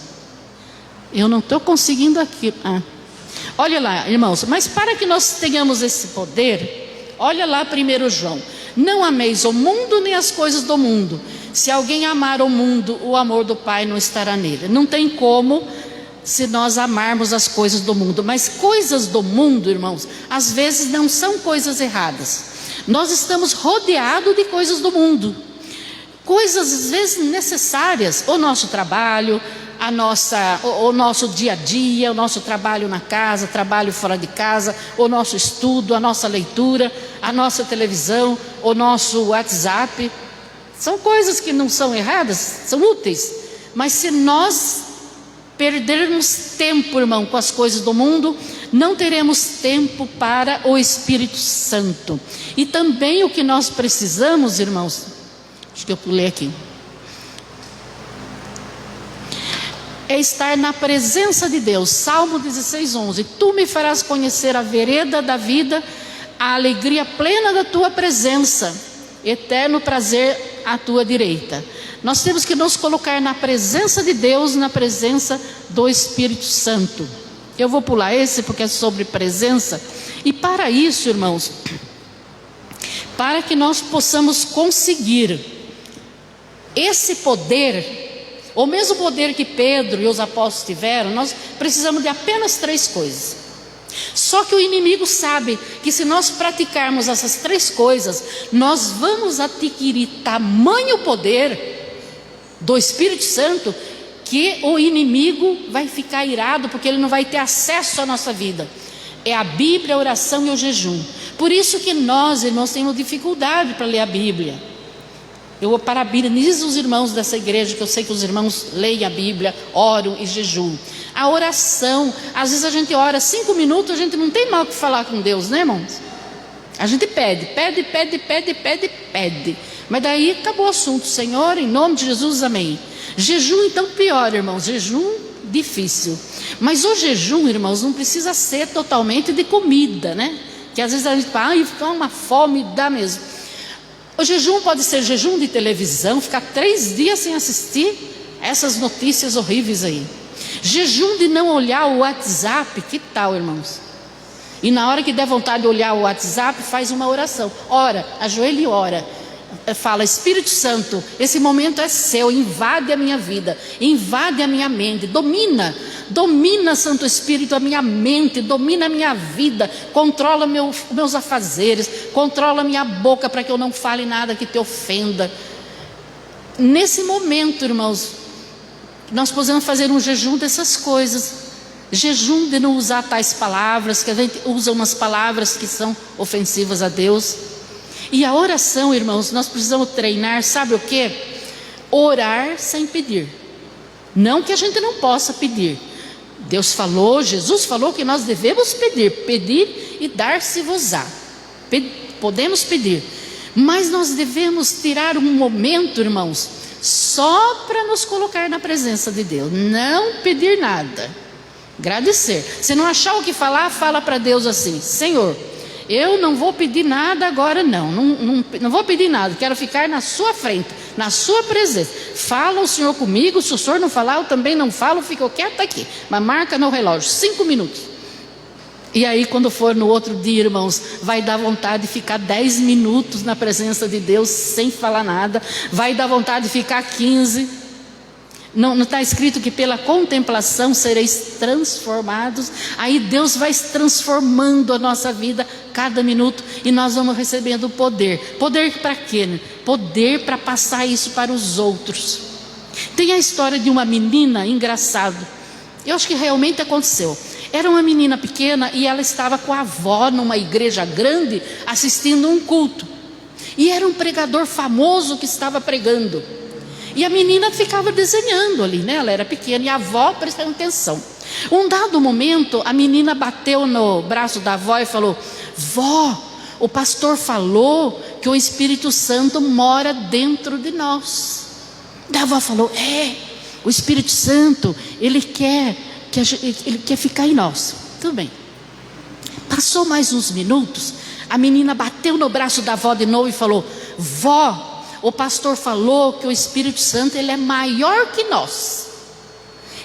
Eu não estou conseguindo aqui. Olha lá, irmãos, mas para que nós tenhamos esse poder, olha lá 1 João. Não ameis o mundo nem as coisas do mundo. Se alguém amar o mundo, o amor do Pai não estará nele. Não tem como se nós amarmos as coisas do mundo. Mas coisas do mundo, irmãos, às vezes não são coisas erradas. Nós estamos rodeados de coisas do mundo. Coisas às vezes necessárias, o nosso trabalho, o nosso dia a dia, o nosso trabalho na casa, trabalho fora de casa, o nosso estudo, a nossa leitura, a nossa televisão, o nosso WhatsApp. São coisas que não são erradas, são úteis. Mas se nós perdermos tempo, irmão, com as coisas do mundo, não teremos tempo para o Espírito Santo. E também o que nós precisamos, irmãos, acho que eu pulei aqui, é estar na presença de Deus. Salmo 16:11. Tu me farás conhecer a vereda da vida, a alegria plena da tua presença, eterno prazer à tua direita. Nós temos que nos colocar na presença de Deus, na presença do Espírito Santo. Eu vou pular esse porque é sobre presença. E para isso, irmãos, para que nós possamos conseguir esse poder, o mesmo poder que Pedro e os apóstolos tiveram, nós precisamos de apenas 3 coisas. Só que o inimigo sabe que se nós praticarmos essas 3 coisas, nós vamos adquirir tamanho poder do Espírito Santo, que o inimigo vai ficar irado, porque ele não vai ter acesso à nossa vida. É a Bíblia, a oração e o jejum. Por isso que nós, irmãos, temos dificuldade para ler a Bíblia. Eu parabenizo os irmãos dessa igreja, que eu sei que os irmãos leem a Bíblia, oram e jejuam. A oração, às vezes a gente ora 5 minutos, a gente não tem mal o que falar com Deus, né, irmãos? A gente pede. Mas daí acabou o assunto. Senhor, em nome de Jesus, amém. Jejum então pior, irmãos. Jejum difícil. Mas o jejum, irmãos, não precisa ser totalmente de comida, né? Que às vezes a gente fala, fica uma fome, dá mesmo. O jejum pode ser jejum de televisão, ficar 3 dias sem assistir. essas notícias horríveis aí. Jejum de não olhar o WhatsApp, que tal, irmãos? E na hora que der vontade de olhar o WhatsApp, faz uma oração. Ora, ajoelha e ora. Fala: Espírito Santo, esse momento é seu, invade a minha vida, invade a minha mente, domina, Santo Espírito, a minha mente, domina a minha vida, controla meus afazeres, controla minha boca para que eu não fale nada que te ofenda. Nesse momento, irmãos, nós podemos fazer um jejum dessas coisas, jejum de não usar tais palavras, que a gente usa umas palavras que são ofensivas a Deus. E a oração, irmãos, nós precisamos treinar, sabe o que? Orar sem pedir. Não que a gente não possa pedir. Deus falou, Jesus falou que nós devemos pedir e dar-se-vos-á. Podemos pedir, mas nós devemos tirar um momento, irmãos, só para nos colocar na presença de Deus. Não pedir nada, agradecer. Se não achar o que falar, fala para Deus assim: Senhor, eu não vou pedir nada agora, não vou pedir nada, quero ficar na sua frente, na sua presença. Fala o Senhor comigo, se o Senhor não falar, eu também não falo, fico quieta aqui, mas marca no relógio, 5 minutos. E aí quando for no outro dia, irmãos, vai dar vontade de ficar 10 minutos na presença de Deus, sem falar nada, vai dar vontade de ficar 15. Não está escrito que pela contemplação sereis transformados? Aí Deus vai transformando a nossa vida cada minuto, e nós vamos recebendo poder. Poder para quê? Poder para passar isso para os outros. Tem a história de uma menina, engraçado, eu acho que realmente aconteceu. Era uma menina pequena e ela estava com a avó numa igreja grande assistindo um culto, e era um pregador famoso que estava pregando. E a menina ficava desenhando ali, né? Ela era pequena e a avó prestando atenção. Um dado momento, a menina bateu no braço da avó e falou: vó, o pastor falou que o Espírito Santo mora dentro de nós. A avó falou: o Espírito Santo, ele quer ficar em nós. Tudo bem. Passou mais uns minutos, a menina bateu no braço da avó de novo e falou: vó, o pastor falou que o Espírito Santo, ele é maior que nós.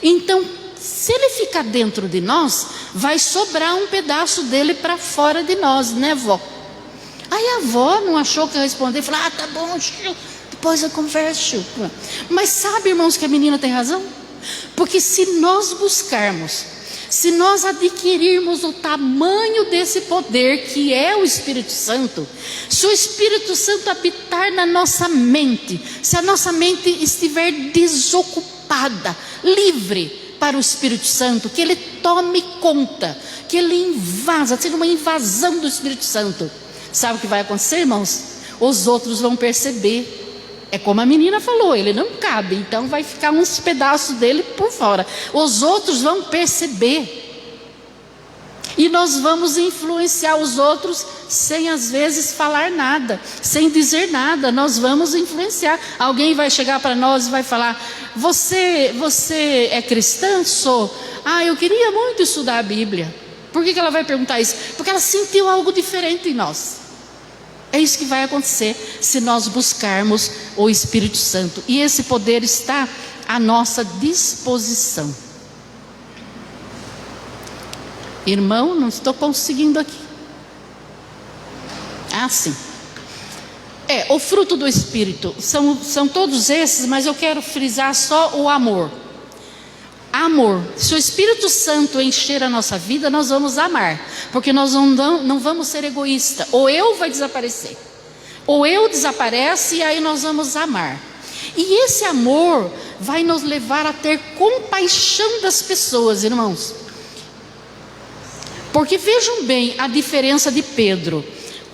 Então, se ele ficar dentro de nós, vai sobrar um pedaço dele para fora de nós, né, vó? Aí a avó não achou que ia responder, falou: tá bom, depois eu converso. Mas sabe, irmãos, que a menina tem razão? Porque se nós buscarmos, se nós adquirirmos o tamanho desse poder que é o Espírito Santo, se o Espírito Santo habitar na nossa mente, se a nossa mente estiver desocupada, livre para o Espírito Santo, que ele tome conta, que ele invasa, seja uma invasão do Espírito Santo, sabe o que vai acontecer, irmãos? Os outros vão perceber. É como a menina falou, ele não cabe, então vai ficar uns pedaços dele por fora. Os outros vão perceber. E nós vamos influenciar os outros sem às vezes falar nada, sem dizer nada. Nós vamos influenciar. Alguém vai chegar para nós e vai falar: você é cristã? Sou. Eu queria muito estudar a Bíblia. Por que ela vai perguntar isso? Porque ela sentiu algo diferente em nós. É isso que vai acontecer se nós buscarmos o Espírito Santo. E esse poder está à nossa disposição. Irmão, não estou conseguindo aqui. Sim. O fruto do Espírito. São todos esses, mas eu quero frisar só o amor. Amor. Se o Espírito Santo encher a nossa vida, nós vamos amar, porque nós não vamos ser egoístas. Ou eu vai desaparecer, ou eu desaparece, e aí nós vamos amar. E esse amor vai nos levar a ter compaixão das pessoas, irmãos. Porque vejam bem a diferença de Pedro.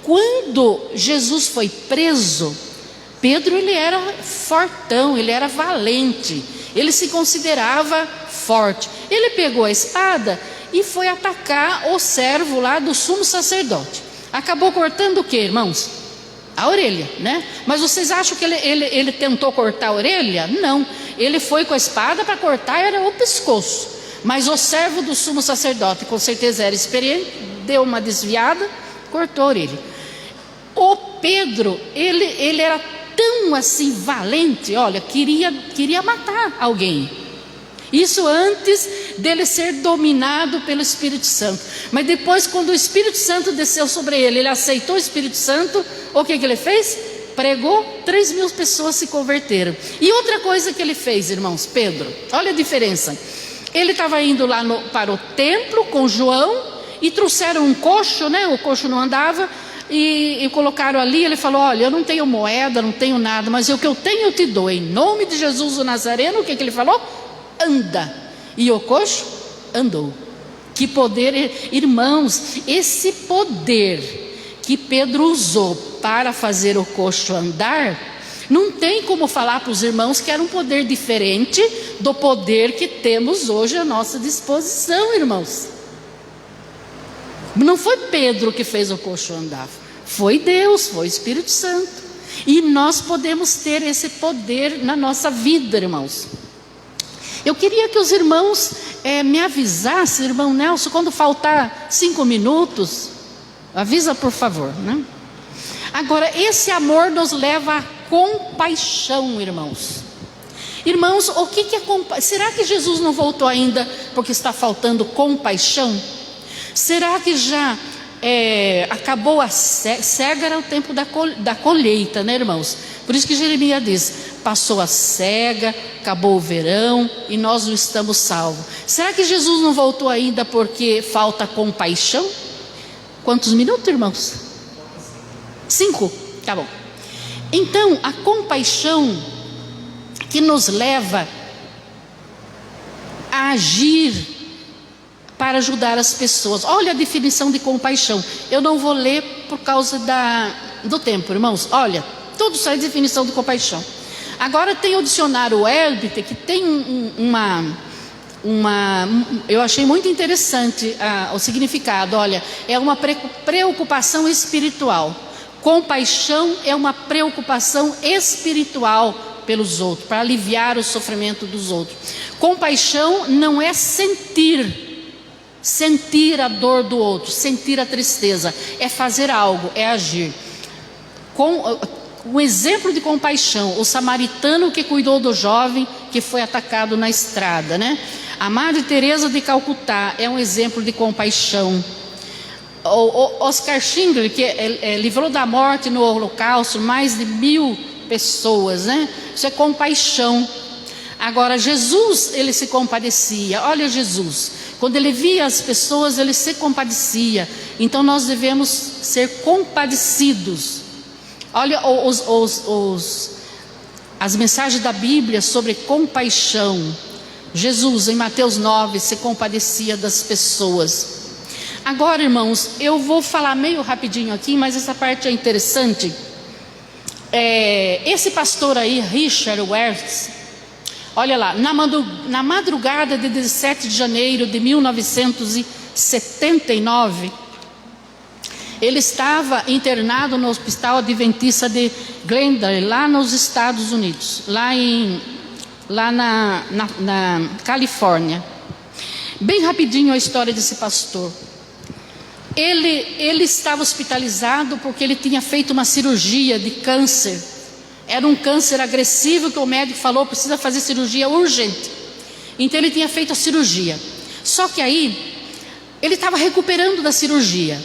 Quando Jesus foi preso, Pedro, ele era fortão, ele era valente, ele se considerava forte. Ele pegou a espada e foi atacar o servo lá do sumo sacerdote. Acabou cortando o que, irmãos? A orelha, né? Mas vocês acham que ele tentou cortar a orelha? Não, ele foi com a espada para cortar, era o pescoço. Mas o servo do sumo sacerdote, com certeza era experiente, deu uma desviada, cortou a orelha. O Pedro, ele era tão assim valente, olha, queria matar alguém. Isso antes dele ser dominado pelo Espírito Santo. Mas depois, quando o Espírito Santo desceu sobre ele, ele aceitou o Espírito Santo, o que ele fez? Pregou, 3.000 pessoas se converteram. E outra coisa que ele fez, irmãos, Pedro, olha a diferença. Ele estava indo lá para o templo com João e trouxeram um coxo, né? O coxo não andava. E colocaram ali, ele falou, olha, eu não tenho moeda, não tenho nada, mas o que eu tenho eu te dou, em nome de Jesus o Nazareno. O que ele falou? Anda. E o coxo andou. Que poder, irmãos, esse poder que Pedro usou para fazer o coxo andar, não tem como falar para os irmãos que era um poder diferente do poder que temos hoje à nossa disposição, irmãos. Não foi Pedro que fez o coxo andar, foi Deus, foi o Espírito Santo. E nós podemos ter esse poder na nossa vida, irmãos. Eu queria que os irmãos me avisassem, irmão Nelson, quando faltar 5 minutos, avisa por favor, né? Agora, esse amor nos leva à compaixão, irmãos. Irmãos, o que é compaixão? Será que Jesus não voltou ainda porque está faltando compaixão? Será que já acabou a cega? Era o tempo da colheita, né, irmãos? Por isso que Jeremias diz, passou a cega, acabou o verão e nós não estamos salvos. Será que Jesus não voltou ainda porque falta compaixão? Quantos minutos, irmãos? 5? Tá bom. Então, a compaixão que nos leva a agir para ajudar as pessoas. Olha a definição de compaixão. Eu não vou ler por causa do tempo, irmãos. Olha, tudo isso é definição de compaixão. Agora tem o dicionário Elbit, que tem eu achei muito interessante o significado. Olha, é uma preocupação espiritual. Compaixão é uma preocupação espiritual pelos outros, para aliviar o sofrimento dos outros. Compaixão não é sentir a dor do outro, sentir a tristeza, é fazer algo, é agir. Com um exemplo de compaixão, o samaritano que cuidou do jovem que foi atacado na estrada, né? A Madre Teresa de Calcutá é um exemplo de compaixão. O Oscar Schindler, que livrou da morte no Holocausto mais de 1.000 pessoas, né? Isso é compaixão. Agora, Jesus, ele se compadecia. Olha Jesus, quando ele via as pessoas, ele se compadecia. Então nós devemos ser compadecidos. Olha as mensagens da Bíblia sobre compaixão. Jesus, em Mateus 9, se compadecia das pessoas. Agora, irmãos, eu vou falar meio rapidinho aqui, mas essa parte é interessante. Esse pastor aí, Richard Wertz, olha lá, na madrugada de 17 de janeiro de 1979, ele estava internado no Hospital Adventista de Glendale, lá nos Estados Unidos, lá na Califórnia. Bem rapidinho a história desse pastor. Ele estava hospitalizado porque ele tinha feito uma cirurgia de câncer. Era um câncer agressivo que o médico falou, precisa fazer cirurgia urgente. Então ele tinha feito a cirurgia. Só que aí, ele estava recuperando da cirurgia.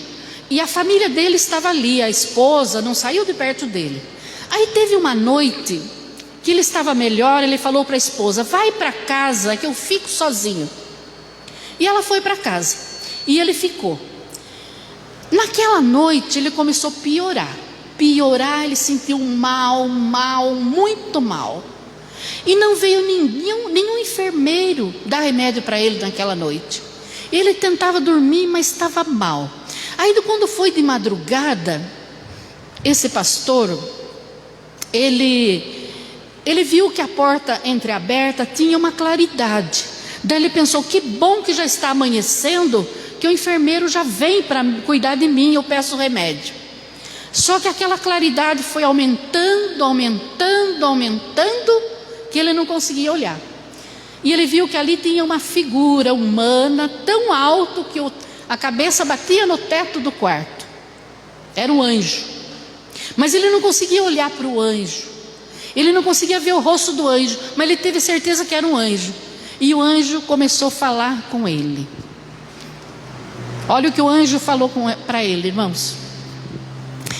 E a família dele estava ali, a esposa não saiu de perto dele. Aí teve uma noite que ele estava melhor, ele falou para a esposa, vai para casa que eu fico sozinho. E ela foi para casa. E ele ficou. Naquela noite ele começou a piorar, ele sentiu mal, muito mal. E não veio nenhum enfermeiro dar remédio para ele naquela noite. Ele tentava dormir, mas estava mal. Aí quando foi de madrugada, esse pastor, ele viu que a porta entreaberta tinha uma claridade. Daí ele pensou, que bom que já está amanhecendo, que o enfermeiro já vem para cuidar de mim, eu peço remédio. Só que aquela claridade foi aumentando, que ele não conseguia olhar. E ele viu que ali tinha uma figura humana tão alto que a cabeça batia no teto do quarto. Era um anjo. Mas ele não conseguia olhar para o anjo. Ele não conseguia ver o rosto do anjo, mas ele teve certeza que era um anjo. E o anjo começou a falar com ele. Olha o que o anjo falou para ele, irmãos.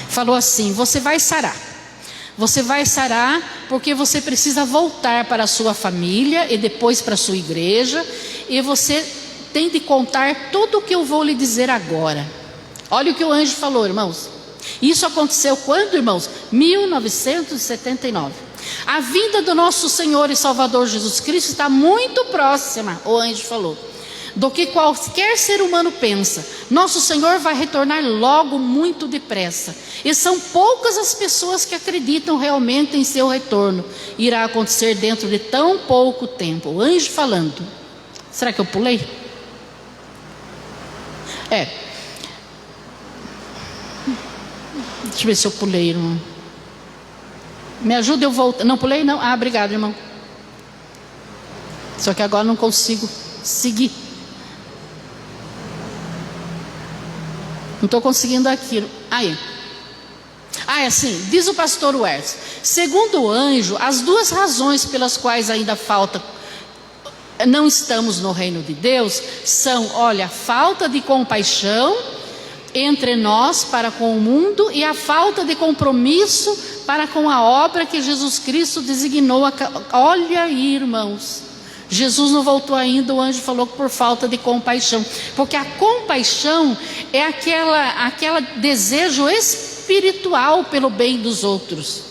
Falou assim: você vai sarar. Você vai sarar porque você precisa voltar para a sua família e depois para a sua igreja. E você tem de contar tudo o que eu vou lhe dizer agora. Olha o que o anjo falou, irmãos. Isso aconteceu quando, irmãos? 1979. A vinda do nosso Senhor e Salvador Jesus Cristo está muito próxima, o anjo falou, do que qualquer ser humano pensa. Nosso Senhor vai retornar logo, muito depressa. E são poucas as pessoas que acreditam realmente em seu retorno. Irá acontecer dentro de tão pouco tempo. O anjo falando. Será que eu pulei? Deixa eu ver se eu pulei, irmão. Me ajuda eu voltar. Não pulei, não? Ah, obrigado, irmão. Só que agora não consigo seguir. Não estou conseguindo aqui. Aí. É assim, diz o pastor Wers. Segundo o anjo, as duas razões pelas quais ainda não estamos no reino de Deus são, olha, a falta de compaixão entre nós para com o mundo e a falta de compromisso para com a obra que Jesus Cristo designou. Olha aí, irmãos, Jesus não voltou ainda, o anjo falou que por falta de compaixão, porque a compaixão é aquela desejo espiritual pelo bem dos outros.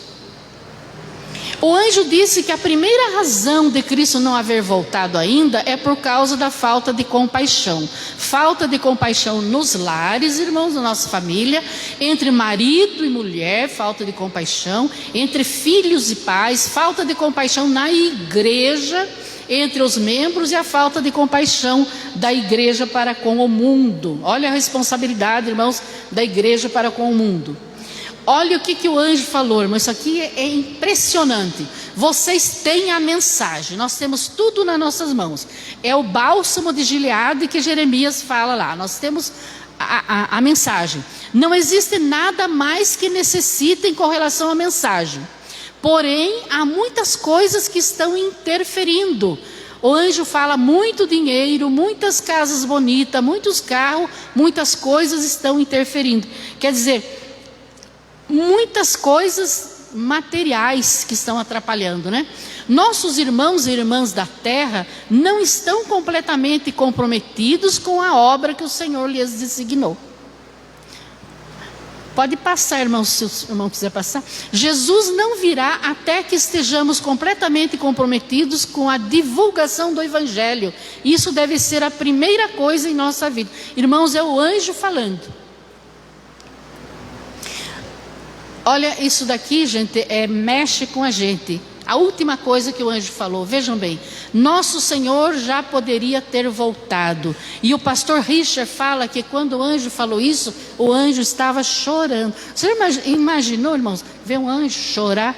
O anjo disse que a primeira razão de Cristo não haver voltado ainda é por causa da falta de compaixão. Falta de compaixão nos lares, irmãos, na nossa família, entre marido e mulher, falta de compaixão, entre filhos e pais, falta de compaixão na igreja, entre os membros, e a falta de compaixão da igreja para com o mundo. Olha a responsabilidade, irmãos, da igreja para com o mundo. Olha o que o anjo falou, irmão. Isso aqui é impressionante. Vocês têm a mensagem. Nós temos tudo nas nossas mãos. É o bálsamo de Gileade que Jeremias fala lá. Nós temos a mensagem. Não existe nada mais que necessitem com relação à mensagem. Porém, há muitas coisas que estão interferindo. O anjo fala: muito dinheiro, muitas casas bonitas, muitos carros, muitas coisas estão interferindo. Quer dizer, muitas coisas materiais que estão atrapalhando, né? Nossos irmãos e irmãs da terra não estão completamente comprometidos com a obra que o Senhor lhes designou. Pode passar, irmão, se o irmão quiser passar. Jesus não virá até que estejamos completamente comprometidos com a divulgação do Evangelho. Isso deve ser a primeira coisa em nossa vida. Irmãos, é o anjo falando. Olha, isso daqui, gente, mexe com a gente. A última coisa que o anjo falou, vejam bem, nosso Senhor já poderia ter voltado. E o pastor Richard fala que quando o anjo falou isso, o anjo estava chorando. Você imaginou, irmãos, ver um anjo chorar?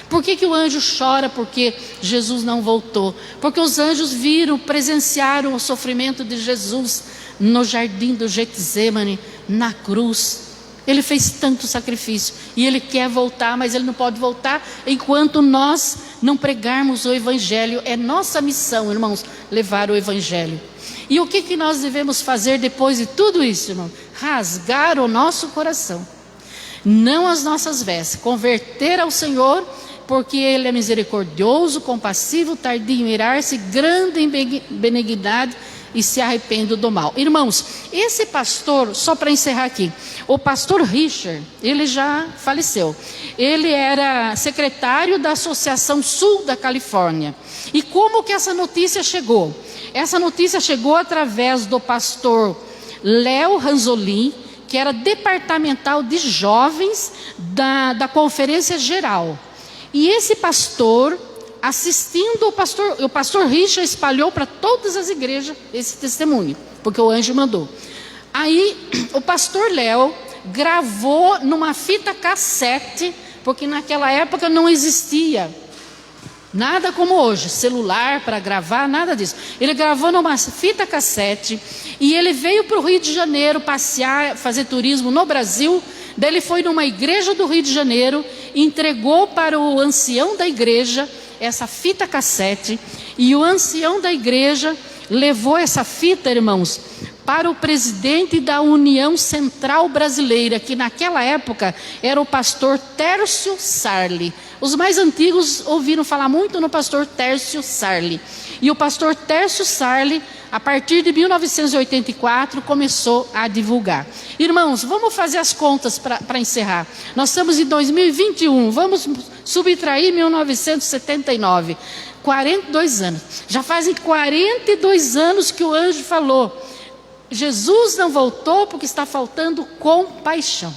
Por que o anjo chora? Porque Jesus não voltou. Porque os anjos presenciaram o sofrimento de Jesus no jardim do Getsemane, na cruz. Ele fez tanto sacrifício e ele quer voltar, mas ele não pode voltar enquanto nós não pregarmos o Evangelho. É nossa missão, irmãos, levar o Evangelho. E o que nós devemos fazer depois de tudo isso, irmão? Rasgar o nosso coração, não as nossas vestes, converter ao Senhor, porque Ele é misericordioso, compassivo, tardio em irar-se, grande em benignidade, e se arrependo do mal. Irmãos, esse pastor, só para encerrar aqui, o pastor Richard, ele já faleceu. Ele era secretário da Associação Sul da Califórnia. E como que essa notícia chegou? Essa notícia chegou através do pastor Léo Ranzolin, que era departamental de jovens da Conferência Geral. E esse pastor, assistindo o pastor Richard espalhou para todas as igrejas esse testemunho, porque o anjo mandou. Aí o pastor Léo gravou numa fita cassete, porque naquela época não existia nada como hoje, celular para gravar, nada disso. Ele gravou numa fita cassete e ele veio para o Rio de Janeiro passear, fazer turismo no Brasil, Daí ele foi numa igreja do Rio de Janeiro, entregou para o ancião da igreja essa fita cassete, e o ancião da igreja levou essa fita, irmãos, para o presidente da União Central Brasileira, que naquela época era o pastor Tércio Sarli. Os mais antigos ouviram falar muito no pastor Tércio Sarli. E o pastor Tércio Sarli, a partir de 1984, começou a divulgar. Irmãos, vamos fazer as contas para encerrar. Nós estamos em 2021, vamos subtrair 1979. 42 anos. Já fazem 42 anos que o anjo falou: Jesus não voltou porque está faltando compaixão.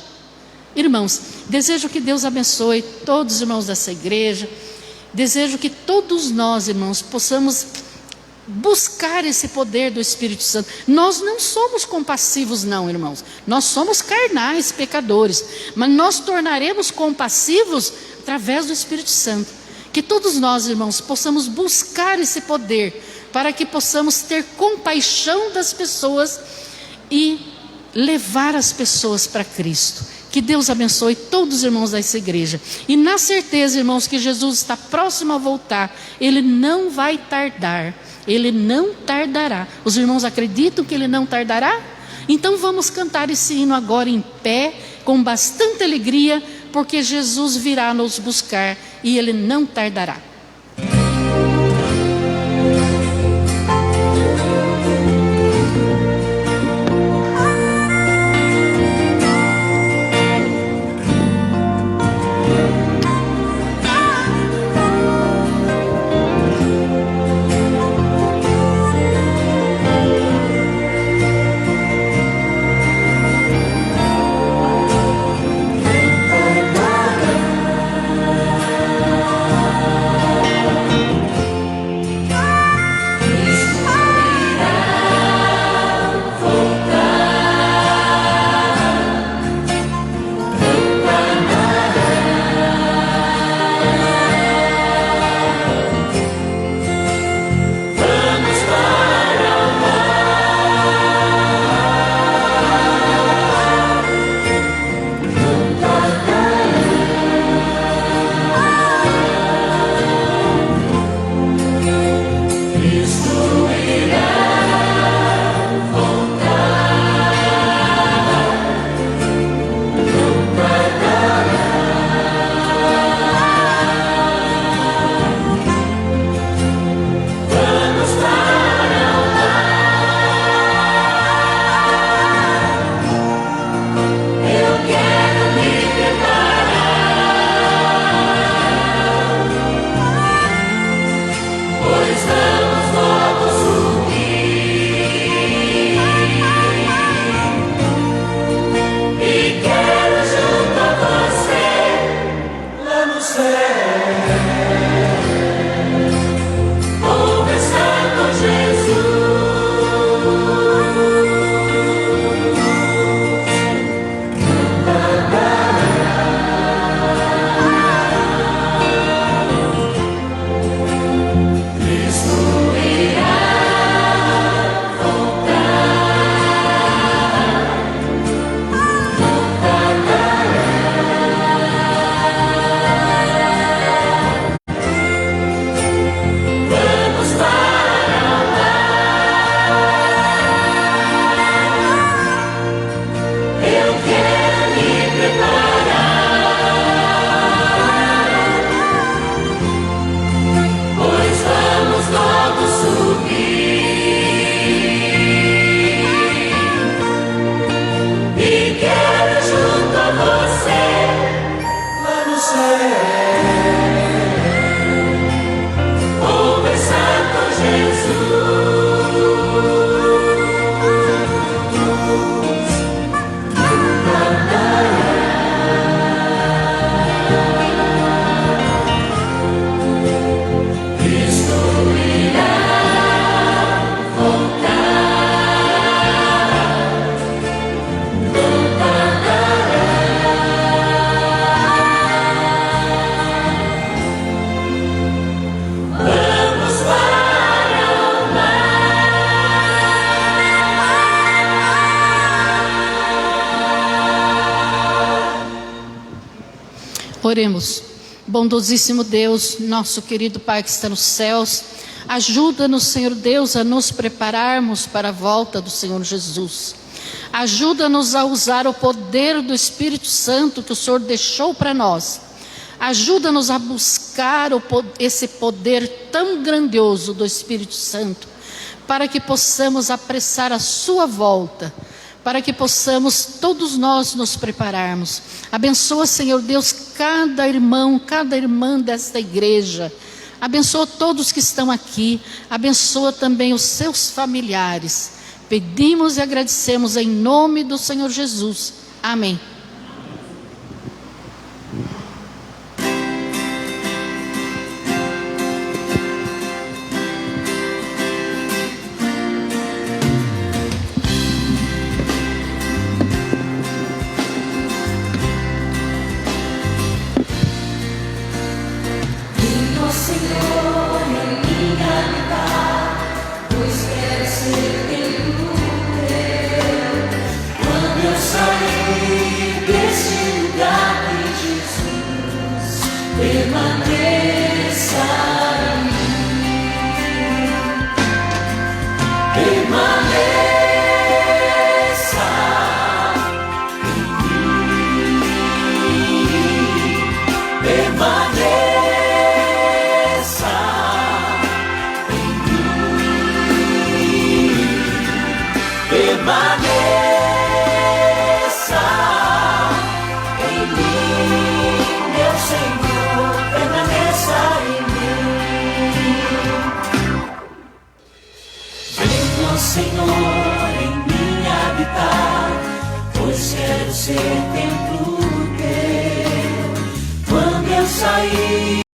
Irmãos, desejo que Deus abençoe todos os irmãos dessa igreja. Desejo que todos nós, irmãos, possamos buscar esse poder do Espírito Santo. Nós não somos compassivos não, irmãos. Nós somos carnais, pecadores. Mas nós tornaremos compassivos através do Espírito Santo. Que todos nós, irmãos, possamos buscar esse poder, para que possamos ter compaixão das pessoas e levar as pessoas para Cristo. Que Deus abençoe todos os irmãos dessa igreja. E na certeza, irmãos, que Jesus está próximo a voltar. Ele não vai tardar. Ele não tardará. Os irmãos acreditam que Ele não tardará? Então vamos cantar esse hino agora em pé, com bastante alegria, porque Jesus virá nos buscar e Ele não tardará. Cristo Oremos. Bondosíssimo Deus, nosso querido Pai que está nos céus, ajuda-nos, Senhor Deus, a nos prepararmos para a volta do Senhor Jesus. Ajuda-nos a usar o poder do Espírito Santo que o Senhor deixou para nós. Ajuda-nos a buscar esse poder tão grandioso do Espírito Santo, para que possamos apressar a sua volta, para que possamos todos nós nos prepararmos. Abençoa, Senhor Deus, cada irmão, cada irmã desta igreja. Abençoa todos que estão aqui. Abençoa também os seus familiares. Pedimos e agradecemos em nome do Senhor Jesus. Amém. Ser templo teu. Quando eu sair